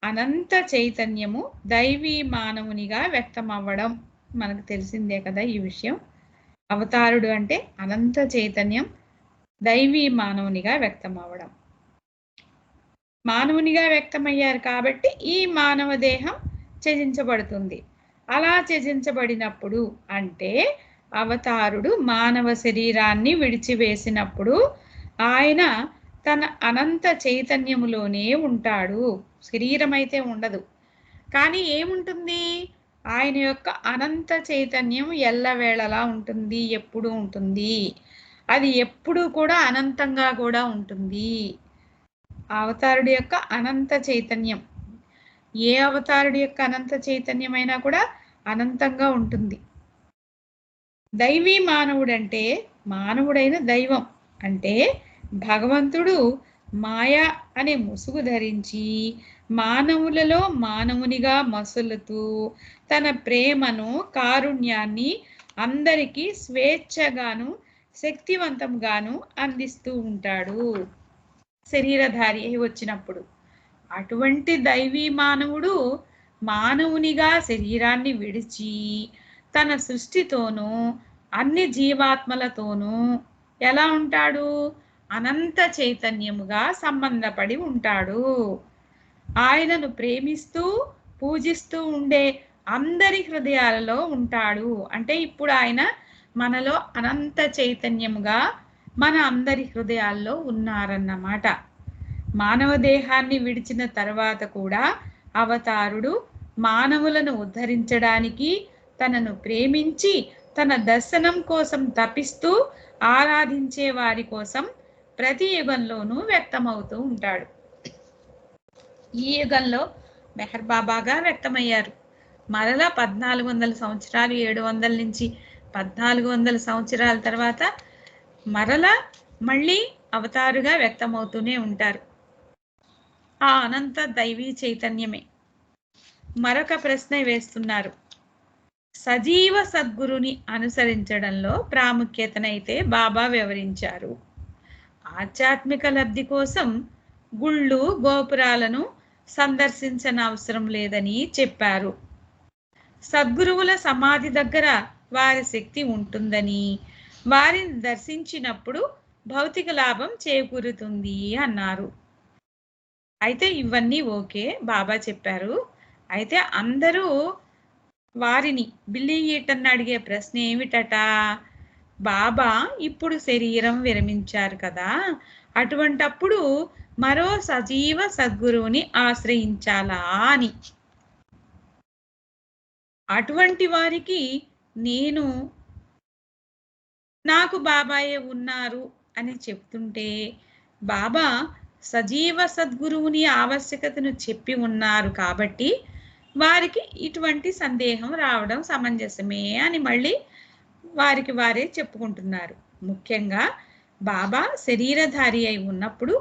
అనంత చైతన్యము దైవీ మానవునిగా వ్యక్తం అవ్వడం. మనకు తెలిసిందే కదా ఈ విషయం. అవతారుడు అంటే అనంత చైతన్యం దైవీ మానవునిగా వ్యక్తం అవ్వడం. మానవునిగా వ్యక్తమయ్యారు కాబట్టి ఈ మానవ దేహం త్యజించబడుతుంది. అలా త్యజించబడినప్పుడు అంటే అవతారుడు మానవ శరీరాన్ని విడిచివేసినప్పుడు ఆయన తన అనంత చైతన్యములోనే ఉంటాడు. శరీరం అయితే ఉండదు, కానీ ఏముంటుంది? ఆయన యొక్క అనంత చైతన్యం ఎల్లవేళలా ఉంటుంది, ఎప్పుడూ ఉంటుంది. అది ఎప్పుడూ కూడా అనంతంగా కూడా ఉంటుంది. అవతారుడి యొక్క అనంత చైతన్యం, ఏ అవతారుడి యొక్క అనంత చైతన్యమైనా కూడా అనంతంగా ఉంటుంది. దైవీ మానవుడంటే మానవుడైన దైవం అంటే భగవంతుడు మాయా అనే ముసుగు ధరించి మానవులలో మానవునిగా మసులుతూ తన ప్రేమను, కారుణ్యాన్ని అందరికీ స్వేచ్ఛగాను శక్తివంతంగాను అందిస్తూ ఉంటాడు శరీరధారి అయి వచ్చినప్పుడు. అటువంటి దైవీ మానవుడు మానవునిగా శరీరాన్ని విడిచి తన సృష్టితోనూ అన్ని జీవాత్మలతోనూ ఎలా ఉంటాడు? అనంత చైతన్యముగా సంబంధపడి ఉంటాడు. ఆయనను ప్రేమిస్తూ పూజిస్తూ ఉండే అందరి హృదయాలలో ఉంటాడు. అంటే ఇప్పుడు ఆయన మనలో అనంత చైతన్యముగా మన అందరి హృదయాల్లో ఉన్నారన్నమాట. మానవ దేహాన్ని విడిచిన తర్వాత కూడా అవతారుడు మానవులను ఉద్ధరించడానికి, తనను ప్రేమించి తన దర్శనం కోసం తపిస్తూ ఆరాధించే వారి కోసం ప్రతి యుగంలోనూ వ్యక్తమవుతూ ఉంటాడు. ఈ యుగంలో మెహర్ బాబాగా వ్యక్తమయ్యారు. మరలా 1400 సంవత్సరాలు, 700 నుంచి 1400 సంవత్సరాల తర్వాత మరలా మళ్ళీ అవతారుగా వ్యక్తమవుతూనే ఉంటారు. ఆ అనంత దైవీ చైతన్యమే. మరొక ప్రశ్న వేస్తున్నారు. సజీవ సద్గురుని అనుసరించడంలో ప్రాముఖ్యతనైతే బాబా వివరించారు. ఆధ్యాత్మిక లబ్ధి కోసం గుళ్ళు, గోపురాలను సందర్శించనవసరం లేదని చెప్పారు. సద్గురువుల సమాధి దగ్గర వారి శక్తి ఉంటుందని, వారిని దర్శించినప్పుడు భౌతిక లాభం చేకూరుతుంది అన్నారు. అయితే ఇవన్నీ ఓకే, బాబా చెప్పారు. అయితే అందరూ వారిని బిల్లీ ఈటన్ అడిగే ప్రశ్న ఏమిటట? బాబా ఇప్పుడు శరీరం విరమించారు కదా, అటువంటప్పుడు మరో సజీవ సద్గురువుని ఆశ్రయించాలా అని. అటువంటి వారికి నాకు బాబాయే ఉన్నారు అని చెప్తుంటే బాబా సజీవ సద్గురువుని ఆవశ్యకతను చెప్పి ఉన్నారు కాబట్టి వారికి ఇటువంటి సందేహం రావడం సమంజసమే అని మళ్ళీ వారికి వారే చెప్పుకుంటున్నారు. ముఖ్యంగా బాబా శరీరధారి అయి ఉన్నప్పుడు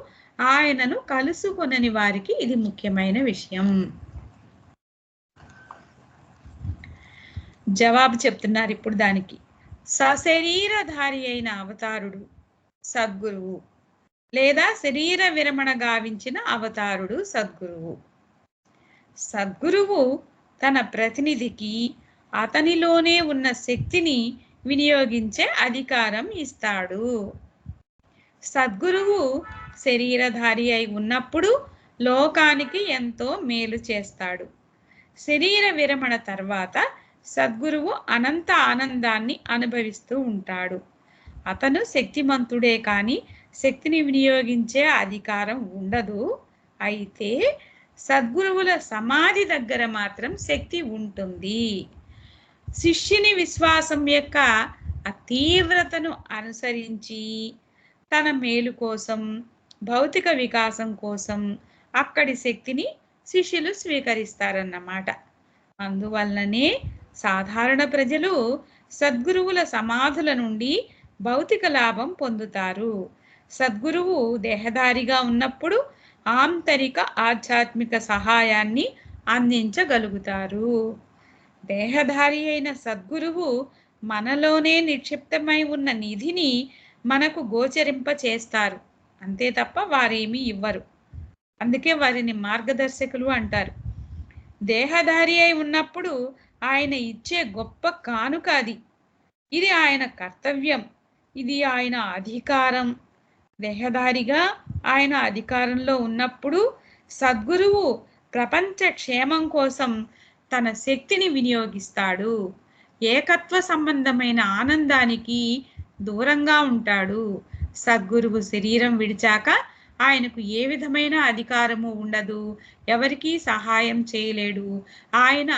ఆయనను కలుసుకొనని వారికి ఇది ముఖ్యమైన విషయం. జవాబు చెప్తున్నారు ఇప్పుడు దానికి. సశరీరధారి అయిన అవతారుడు సద్గురువు, లేదా శరీర విరమణ గావించిన అవతారుడు సద్గురువు. సద్గురువు తన ప్రతినిధికి అతనిలోనే ఉన్న శక్తిని వినియోగించే అధికారం ఇస్తాడు. సద్గురువు శరీరధారి అయి ఉన్నప్పుడు లోకానికి ఎంతో మేలు చేస్తాడు. శరీర విరమణ తర్వాత సద్గురువు అనంత ఆనందాన్ని అనుభవిస్తూ ఉంటాడు. అతను శక్తిమంతుడే కానీ శక్తిని వినియోగించే అధికారం ఉండదు. అయితే సద్గురువుల సమాధి దగ్గర మాత్రం శక్తి ఉంటుంది. శిష్యుని విశ్వాసం యొక్క తీవ్రతను అనుసరించి తన మేలు కోసం, భౌతిక వికాసం కోసం అక్కడి శక్తిని శిష్యులు స్వీకరిస్తారన్నమాట. అందువల్లనే సాధారణ ప్రజలు సద్గురువుల సమాధుల నుండి భౌతిక లాభం పొందుతారు. సద్గురువు దేహధారిగా ఉన్నప్పుడు ఆంతరిక ఆధ్యాత్మిక సహాయాన్ని అందించగలుగుతారు. దేహధారి అయిన సద్గురువు మనలోనే నిక్షిప్తమై ఉన్న నిధిని మనకు గోచరింప చేస్తారు, అంతే తప్ప వారేమీ ఇవ్వరు. అందుకే వారిని మార్గదర్శకులు అంటారు. దేహధారి అయి ఉన్నప్పుడు ఆయన ఇచ్చే గొప్ప కానుక అది. ఇది ఆయన కర్తవ్యం, ఇది ఆయన అధికారం. దేహధారిగా ఆయన అధికారంలో ఉన్నప్పుడు సద్గురువు ప్రపంచ క్షేమం కోసం తన శక్తిని వినియోగిస్తాడు. ఏకత్వ సంబంధమైన ఆనందానికి దూరంగా ఉంటాడు. సద్గురువు శరీరం విడిచాక ఆయనకు ఏ విధమైన అధికారము ఉండదు, ఎవరికీ సహాయం చేయలేడు. ఆయన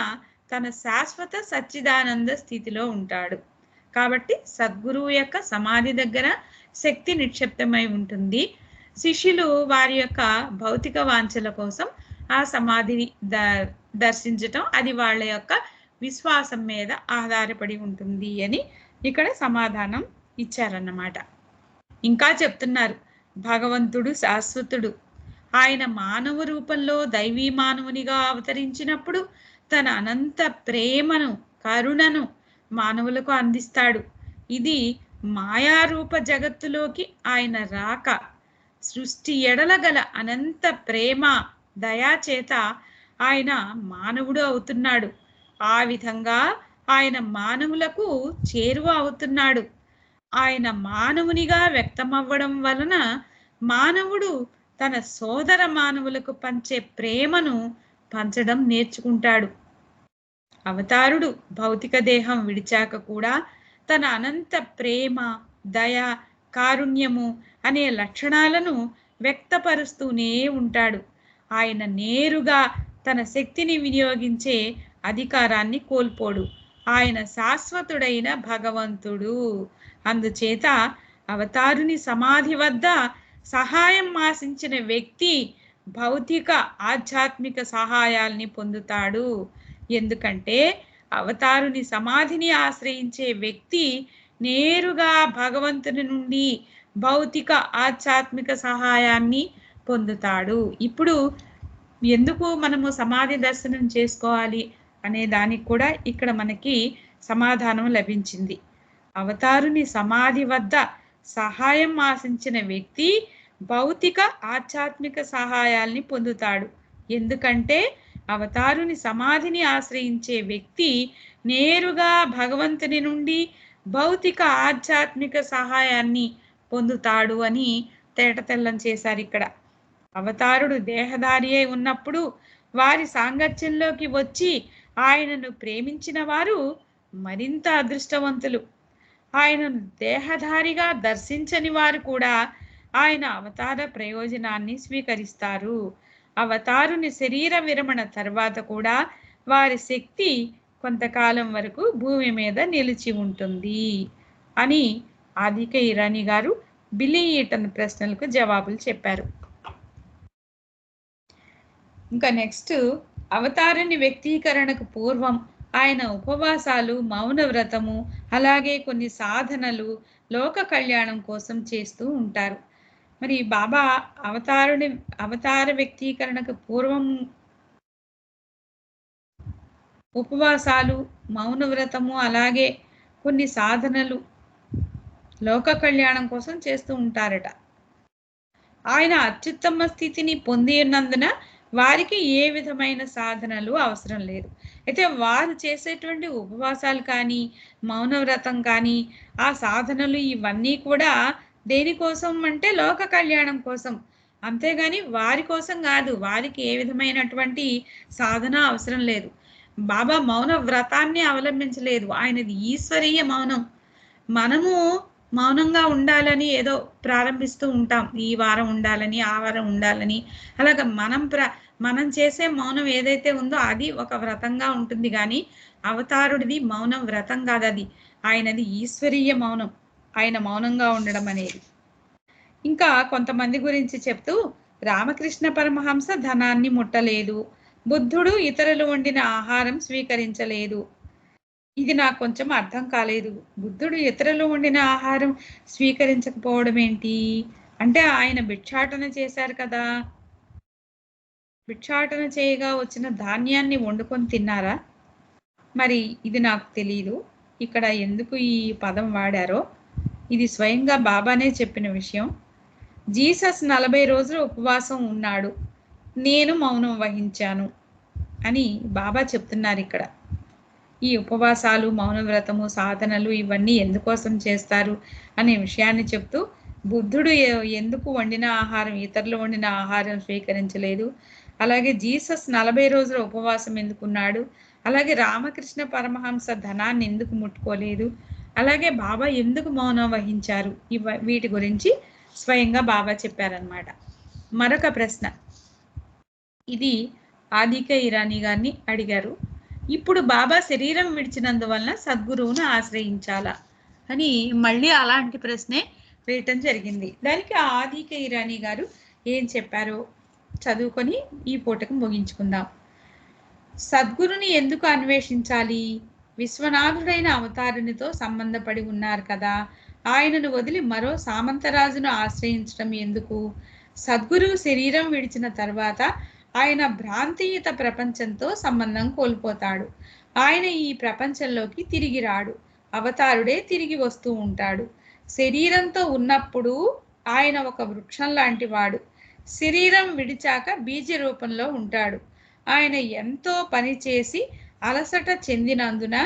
తన శాశ్వత సచ్చిదానంద స్థితిలో ఉంటాడు. కాబట్టి సద్గురువు యొక్క సమాధి దగ్గర శక్తి నిక్షిప్తమై ఉంటుంది. శిష్యులు వారి యొక్క భౌతిక వాంఛల కోసం ఆ సమాధిని దర్శించటం అది వాళ్ళ యొక్క విశ్వాసం మీద ఆధారపడి ఉంటుంది అని ఇక్కడ సమాధానం ఇచ్చారన్నమాట. ఇంకా చెప్తున్నారు, భగవంతుడు శాశ్వతుడు. ఆయన మానవ రూపంలో దైవీ మానవునిగా అవతరించినప్పుడు తన అనంత ప్రేమను, కరుణను మానవులకు అందిస్తాడు. ఇది మాయారూప జగత్తులోకి ఆయన రాక సృష్టి ఎడల గల అనంత ప్రేమ, దయా చేత ఆయన మానవుడు అవుతున్నాడు. ఆ విధంగా ఆయన మానవులకు చేరువ అవుతున్నాడు. ఆయన మానవునిగా వ్యక్తమవ్వడం వలన మానవుడు తన సోదర మానవులకు పంచే ప్రేమను పంచడం నేర్చుకుంటాడు. అవతారుడు భౌతిక దేహం విడిచాక కూడా తన అనంత ప్రేమ, దయ, కారుణ్యము అనే లక్షణాలను వ్యక్తపరుస్తూనే ఉంటాడు. ఆయన నేరుగా తన శక్తిని వినియోగించే అధికారాన్ని కోల్పోడు. ఆయన శాశ్వతుడైన భగవంతుడు. అందుచేత అవతారుని సమాధి వద్ద సహాయం ఆశించిన వ్యక్తి భౌతిక ఆధ్యాత్మిక సహాయాల్ని పొందుతాడు. ఎందుకంటే అవతారుని సమాధిని ఆశ్రయించే వ్యక్తి నేరుగా భగవంతుని నుండి భౌతిక ఆధ్యాత్మిక సహాయాన్ని పొందుతాడు. ఇప్పుడు ఎందుకు మనము సమాధి దర్శనం చేసుకోవాలి అనే దానికి కూడా ఇక్కడ మనకి సమాధానం లభించింది. అవతారుని సమాధి వద్ద సహాయం ఆశించిన వ్యక్తి భౌతిక ఆధ్యాత్మిక సహాయాల్ని పొందుతాడు. ఎందుకంటే అవతారుని సమాధిని ఆశ్రయించే వ్యక్తి నేరుగా భగవంతుని నుండి భౌతిక ఆధ్యాత్మిక సహాయాన్ని పొందుతాడు అని తేటతెల్లం చేశారు ఇక్కడ. అవతారుడు దేహధారి అయి ఉన్నప్పుడు వారి సాంగత్యంలోకి వచ్చి ఆయనను ప్రేమించిన వారు మరింత అదృష్టవంతులు. ఆయనను దేహధారిగా దర్శించని వారు కూడా ఆయన అవతార ప్రయోజనాన్ని స్వీకరిస్తారు. అవతారుని శరీర విరమణ తర్వాత కూడా వారి శక్తి కొంతకాలం వరకు భూమి మీద నిలిచి ఉంటుంది అని ఆదిక ఇరానీ గారు బిల్లీ ఈటన్ ప్రశ్నలకు జవాబులు చెప్పారు. ఇంకా నెక్స్ట్, అవతారుని వ్యక్తీకరణకు పూర్వం ఆయన ఉపవాసాలు, మౌన వ్రతము, అలాగే కొన్ని సాధనలు లోక కళ్యాణం కోసం చేస్తూ ఉంటారు. మరి బాబా అవతార వ్యక్తీకరణకు ఉపవాసాలు, మౌన వ్రతము, అలాగే కొన్ని సాధనలు లోక కళ్యాణం కోసం చేస్తూ ఉంటారట. ఆయన అత్యుత్తమ స్థితిని పొంది ఉన్నందున వారికి ఏ విధమైన సాధనలు అవసరం లేదు. అయితే వారు చేసేటువంటి ఉపవాసాలు కానీ, మౌన వ్రతం కానీ, ఆ సాధనలు ఇవన్నీ కూడా దేనికోసం అంటే లోక కళ్యాణం కోసం, అంతేగాని వారి కోసం కాదు. వారికి ఏ విధమైనటువంటి సాధన అవసరం లేదు. బాబా మౌన వ్రతాన్ని అవలంబించలేదు, ఆయనది ఈశ్వరీయ మౌనం. మనము మౌనంగా ఉండాలని ఏదో ప్రారంభిస్తూ ఉంటాం, ఈ వారం ఉండాలని, ఆ వారం ఉండాలని. అలాగ మనం చేసే మౌనం ఏదైతే ఉందో అది ఒక వ్రతంగా ఉంటుంది, కానీ అవతారుడిది మౌనం వ్రతం కాదు, అది ఆయనది ఈశ్వరీయ మౌనం, ఆయన మౌనంగా ఉండడం అనేది. ఇంకా కొంతమంది గురించి చెప్తూ, రామకృష్ణ పరమహంస ధనాన్ని ముట్టలేదు, బుద్ధుడు ఇతరులు వండిన ఆహారం స్వీకరించలేదు. ఇది నాకు కొంచెం అర్థం కాలేదు. బుద్ధుడు ఇతరులు వండిన ఆహారం స్వీకరించకపోవడం ఏంటి అంటే, ఆయన భిక్షాటన చేశారు కదా, భిక్షాటన చేయగా వచ్చిన ధాన్యాన్ని వండుకొని తిన్నారా? మరి ఇది నాకు తెలియదు. ఇక్కడ ఎందుకు ఈ పదం వాడారో ఇది స్వయంగా బాబానే చెప్పిన విషయం. జీసస్ 40 రోజులు ఉపవాసం ఉన్నాడు, నేను మౌనం వహించాను అని బాబా చెప్తున్నారు ఇక్కడ. ఈ ఉపవాసాలు, మౌన వ్రతము, సాధనలు ఇవన్నీ ఎందుకోసం చేస్తారు అనే విషయాన్ని చెప్తూ, బుద్ధుడు ఎందుకు వండిన ఆహారం, ఇతరులు వండిన ఆహారం స్వీకరించలేదు, అలాగే జీసస్ 40 రోజుల ఉపవాసం ఎందుకున్నాడు, అలాగే రామకృష్ణ పరమహంస ధనాన్ని ఎందుకు ముట్టుకోలేదు, అలాగే బాబా ఎందుకు మౌనం వహించారు, వీటి గురించి స్వయంగా బాబా చెప్పారనమాట. మరొక ప్రశ్న, ఇది ఆదిక ఇరానీ గారిని అడిగారు. ఇప్పుడు బాబా శరీరం విడిచినందువలన సద్గురువును ఆశ్రయించాలా అని మళ్ళీ అలాంటి ప్రశ్నే వేయటం జరిగింది. దానికి ఆదిక ఇరానీ గారు ఏం చెప్పారో చదువుకొని ఈ పూటకు ముగించుకుందాం. సద్గురుని ఎందుకు అన్వేషించాలి? విశ్వనాథుడైన అవతారునితో సంబంధపడి ఉన్నారు కదా, ఆయనను వదిలి మరో సామంతరాజును ఆశ్రయించడం ఎందుకు? సద్గురువు శరీరం విడిచిన తర్వాత ఆయన భ్రాంతియుత ప్రపంచంతో సంబంధం కోల్పోతాడు. ఆయన ఈ ప్రపంచంలోకి తిరిగి రాడు, అవతారుడే తిరిగి వస్తూ ఉంటాడు. శరీరంతో ఉన్నప్పుడు ఆయన ఒక వృక్షం లాంటి వాడు, శరీరం విడిచాక బీజ రూపంలో ఉంటాడు. ఆయన ఎంతో పనిచేసి అలసట చెందినందున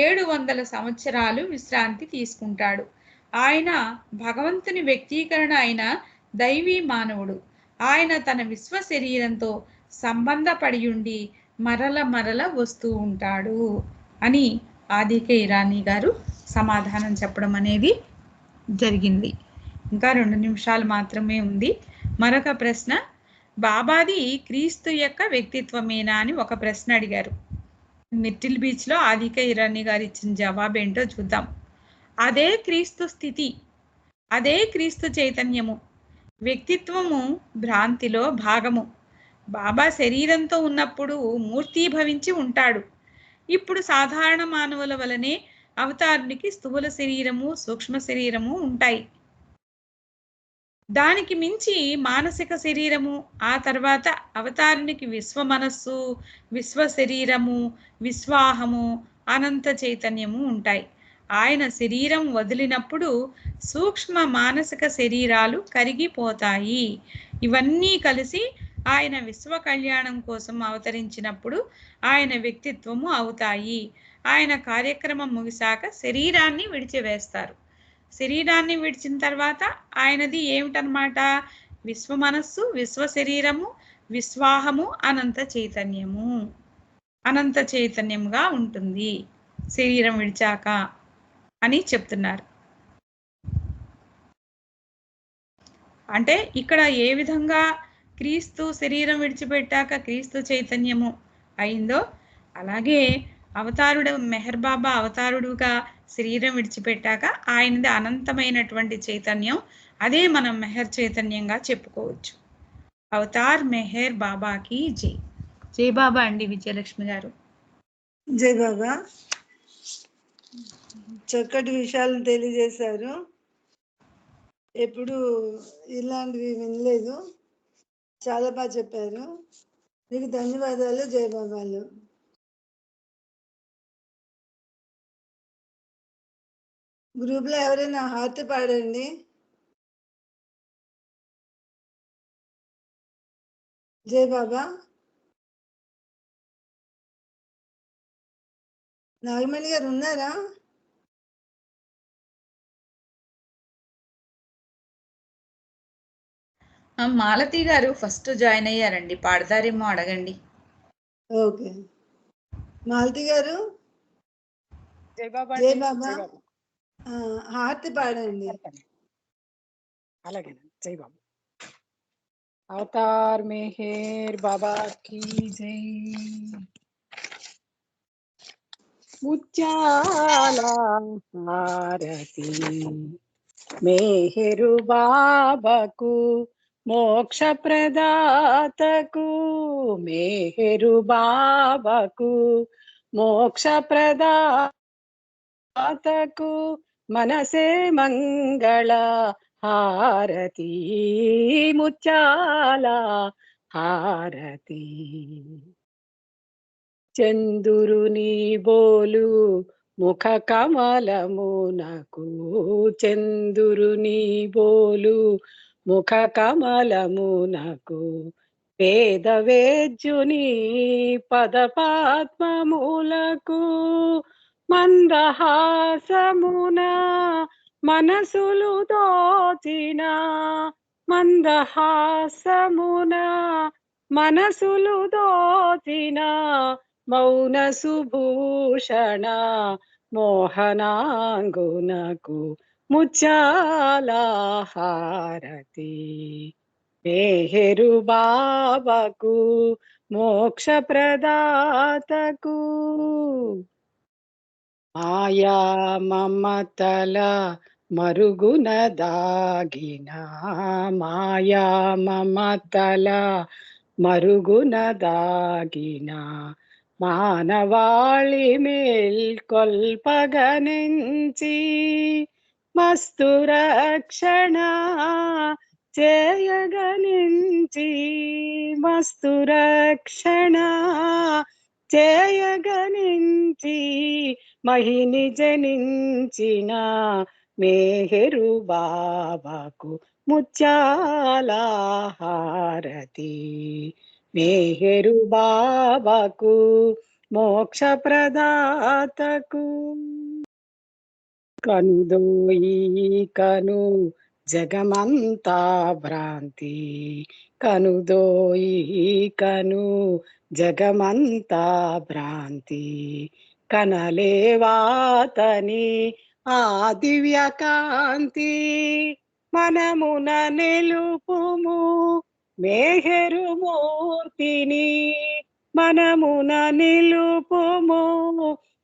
700 సంవత్సరాలు విశ్రాంతి తీసుకుంటాడు. ఆయన భగవంతుని వ్యక్తీకరణ అయిన దైవీ మానవుడు. ఆయన తన విశ్వ శరీరంతో సంబంధపడి ఉండి మరల వస్తూ ఉంటాడు అని ఆదిక ఇరానీ గారు సమాధానం చెప్పడం అనేది జరిగింది. ఇంకా 2 నిమిషాలు మాత్రమే ఉంది. మరొక ప్రశ్న, బాబాది క్రీస్తు యొక్క వ్యక్తిత్వమేనా అని ఒక ప్రశ్న అడిగారు. మిర్టిల్ బీచ్లో ఆదిక ఇరానీ గారు ఇచ్చిన జవాబు ఏంటో చూద్దాం. అదే క్రీస్తు స్థితి, అదే క్రీస్తు చైతన్యము. వ్యక్తిత్వము భ్రాంతిలో భాగము. బాబా శరీరంతో ఉన్నప్పుడు మూర్తీభవించి ఉంటాడు. ఇప్పుడు సాధారణ మానవుల వలనే అవతారునికి స్థూల శరీరము, సూక్ష్మ శరీరము ఉంటాయి. దానికి మించి మానసిక శరీరము, ఆ తర్వాత అవతారునికి విశ్వ మనస్సు, విశ్వ శరీరము, విశ్వాహము, అనంత చైతన్యము ఉంటాయి. ఆయన శరీరం వదిలినప్పుడు సూక్ష్మ మానసిక శరీరాలు కరిగిపోతాయి. ఇవన్నీ కలిసి ఆయన విశ్వ కళ్యాణం కోసం అవతరించినప్పుడు ఆయన వ్యక్తిత్వము అవుతాయి. ఆయన కార్యక్రమం ముగిశాక శరీరాన్ని విడిచివేస్తారు. శరీరాన్ని విడిచిన తర్వాత ఆయనది ఏమిటనమాట? విశ్వ మనస్సు, విశ్వ శరీరము, విశ్వాహము, అనంత చైతన్యము. అనంత చైతన్యముగా ఉంటుంది శరీరం విడిచాక అని చెప్తున్నారు. అంటే ఇక్కడ ఏ విధంగా క్రీస్తు శరీరం విడిచిపెట్టాక క్రీస్తు చైతన్యము అయిందో, అలాగే అవతారుడు మెహర్ బాబా అవతారుడుగా శరీరం విడిచిపెట్టాక ఆయనది అనంతమైనటువంటి చైతన్యం, అదే మనం మెహర్ చైతన్యంగా చెప్పుకోవచ్చు. అవతార్ మెహర్ బాబాకి జై. జై బాబా అండి విజయలక్ష్మి గారు. జై బాబా, చక్కటి విషయాలను తెలియజేశారు. ఎప్పుడు ఇలాంటివి వినలేదు, చాలా బాగా చెప్పారు. మీకు ధన్యవాదాలు. జై బాబాలు. గ్రూప్ లో ఎవరైనా హారతి పాడండి. జై బాబా. నాగమణి గారు ఉన్నారా? మాలతి గారు ఫస్ట్ జాయిన్ అయ్యారండి, పాడతారేమో అడగండి. ఓకే. మాలతి గారు జై బాబా జై అండి. బాబా జై బాబా. హారతి పాడండి. అలాగే జై బాబా. అవతార్ మెహర్ బాబా की జై. ముత్యాల హారతి మెహరు బాబాకు మోక్ష ప్రదాతకు, మెహరు బాబాకు మోక్ష ప్రదాతకు మనసే మంగళ హారతి ముత్యాల హారతి. చందురుని బోలు ముఖ కమలమునకు, చందురుని బోలు ముఖ కమలమునకు, వేద వేద్యుని పద పద్మములకు, మందహాసమున మనసులు దోచిన, మందహాసమున మనసులు దోచిన మౌన సుభూషణ మోహనాంగునకు ముత్యాల హారతి. మెహరు బాబాకు మోక్ష ప్రదాతకు, మాయా మమతల మరుగున దాగిన, మాయా మమతల మరుగున దాగిన మానవాళి మేల్కొల్పగనించి, మస్తు రక్షణ చేయగనించి, మస్తు రక్షణ చేయగనించి మహిని జనించిన మెహరు బాబాకు ముత్యాల హారతి. మెహరు బాబాకు మోక్ష ప్రదాతకు, కనుదోయి కను జగమంతా భ్రాంతి, కనుదోయి కను జగమంతా భ్రాంతి, కనలేవాతని ఆ దివ్య కాంతి, మనమున నిలుపుము మెహరు మూర్తిని, మనమున నిలుపుము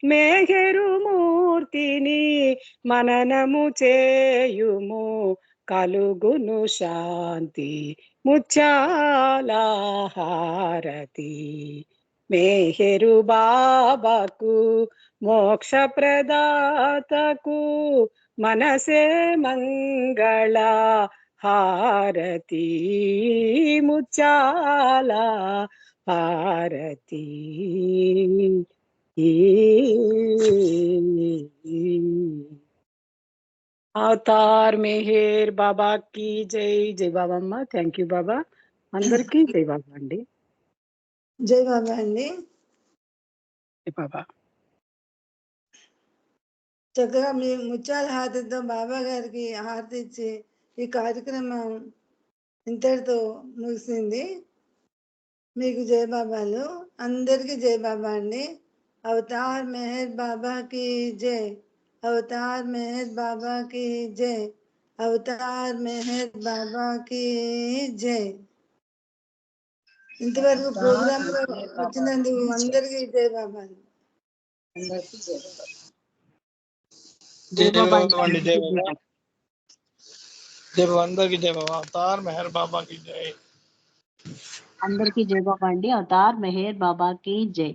మెహరు మూర్తిని, మననము చేయుము కలుగును శాంతి ముత్యాల హారతి. మెహరు బాబాకు మోక్ష ప్రదాతకు మనసే మంగళ హారతి ముత్యాల హారతి. అవతార్ మెహర్ బాబా की జై. జై బాబమ్మ. థ్యాంక్ యూ బాబా. అందరికీ జై బాబా అండి. జై బాబా అండి. జై బాబా. చక్కగా మీ ముత్యాల హారతితో బాబా గారికి హారతి ఇచ్చి ఈ కార్యక్రమం ఇంతటితో ముగిసింది. మీకు జై బాబాలు. అందరికీ జై బాబా అండి. అవతార్ మెహర్ బాబా की జై. అవతార్ మెహర్ బాబా की జై. అవతార్ మెహర్ బాబా की జై. ఇంతవరకు ప్రోగ్రామ్ లో వచ్చినందుకు అందరికీ జై బాబాలు. అందరికీ జై బాబా. జై బాబా అండి. జై బాబా. జై బాబా. అందరికీ జై బాబా. అవతార్ మెహర్ బాబా की జై. అందరికీ జై బాబా అండి. అవతార్ మెహర్ బాబా की జై.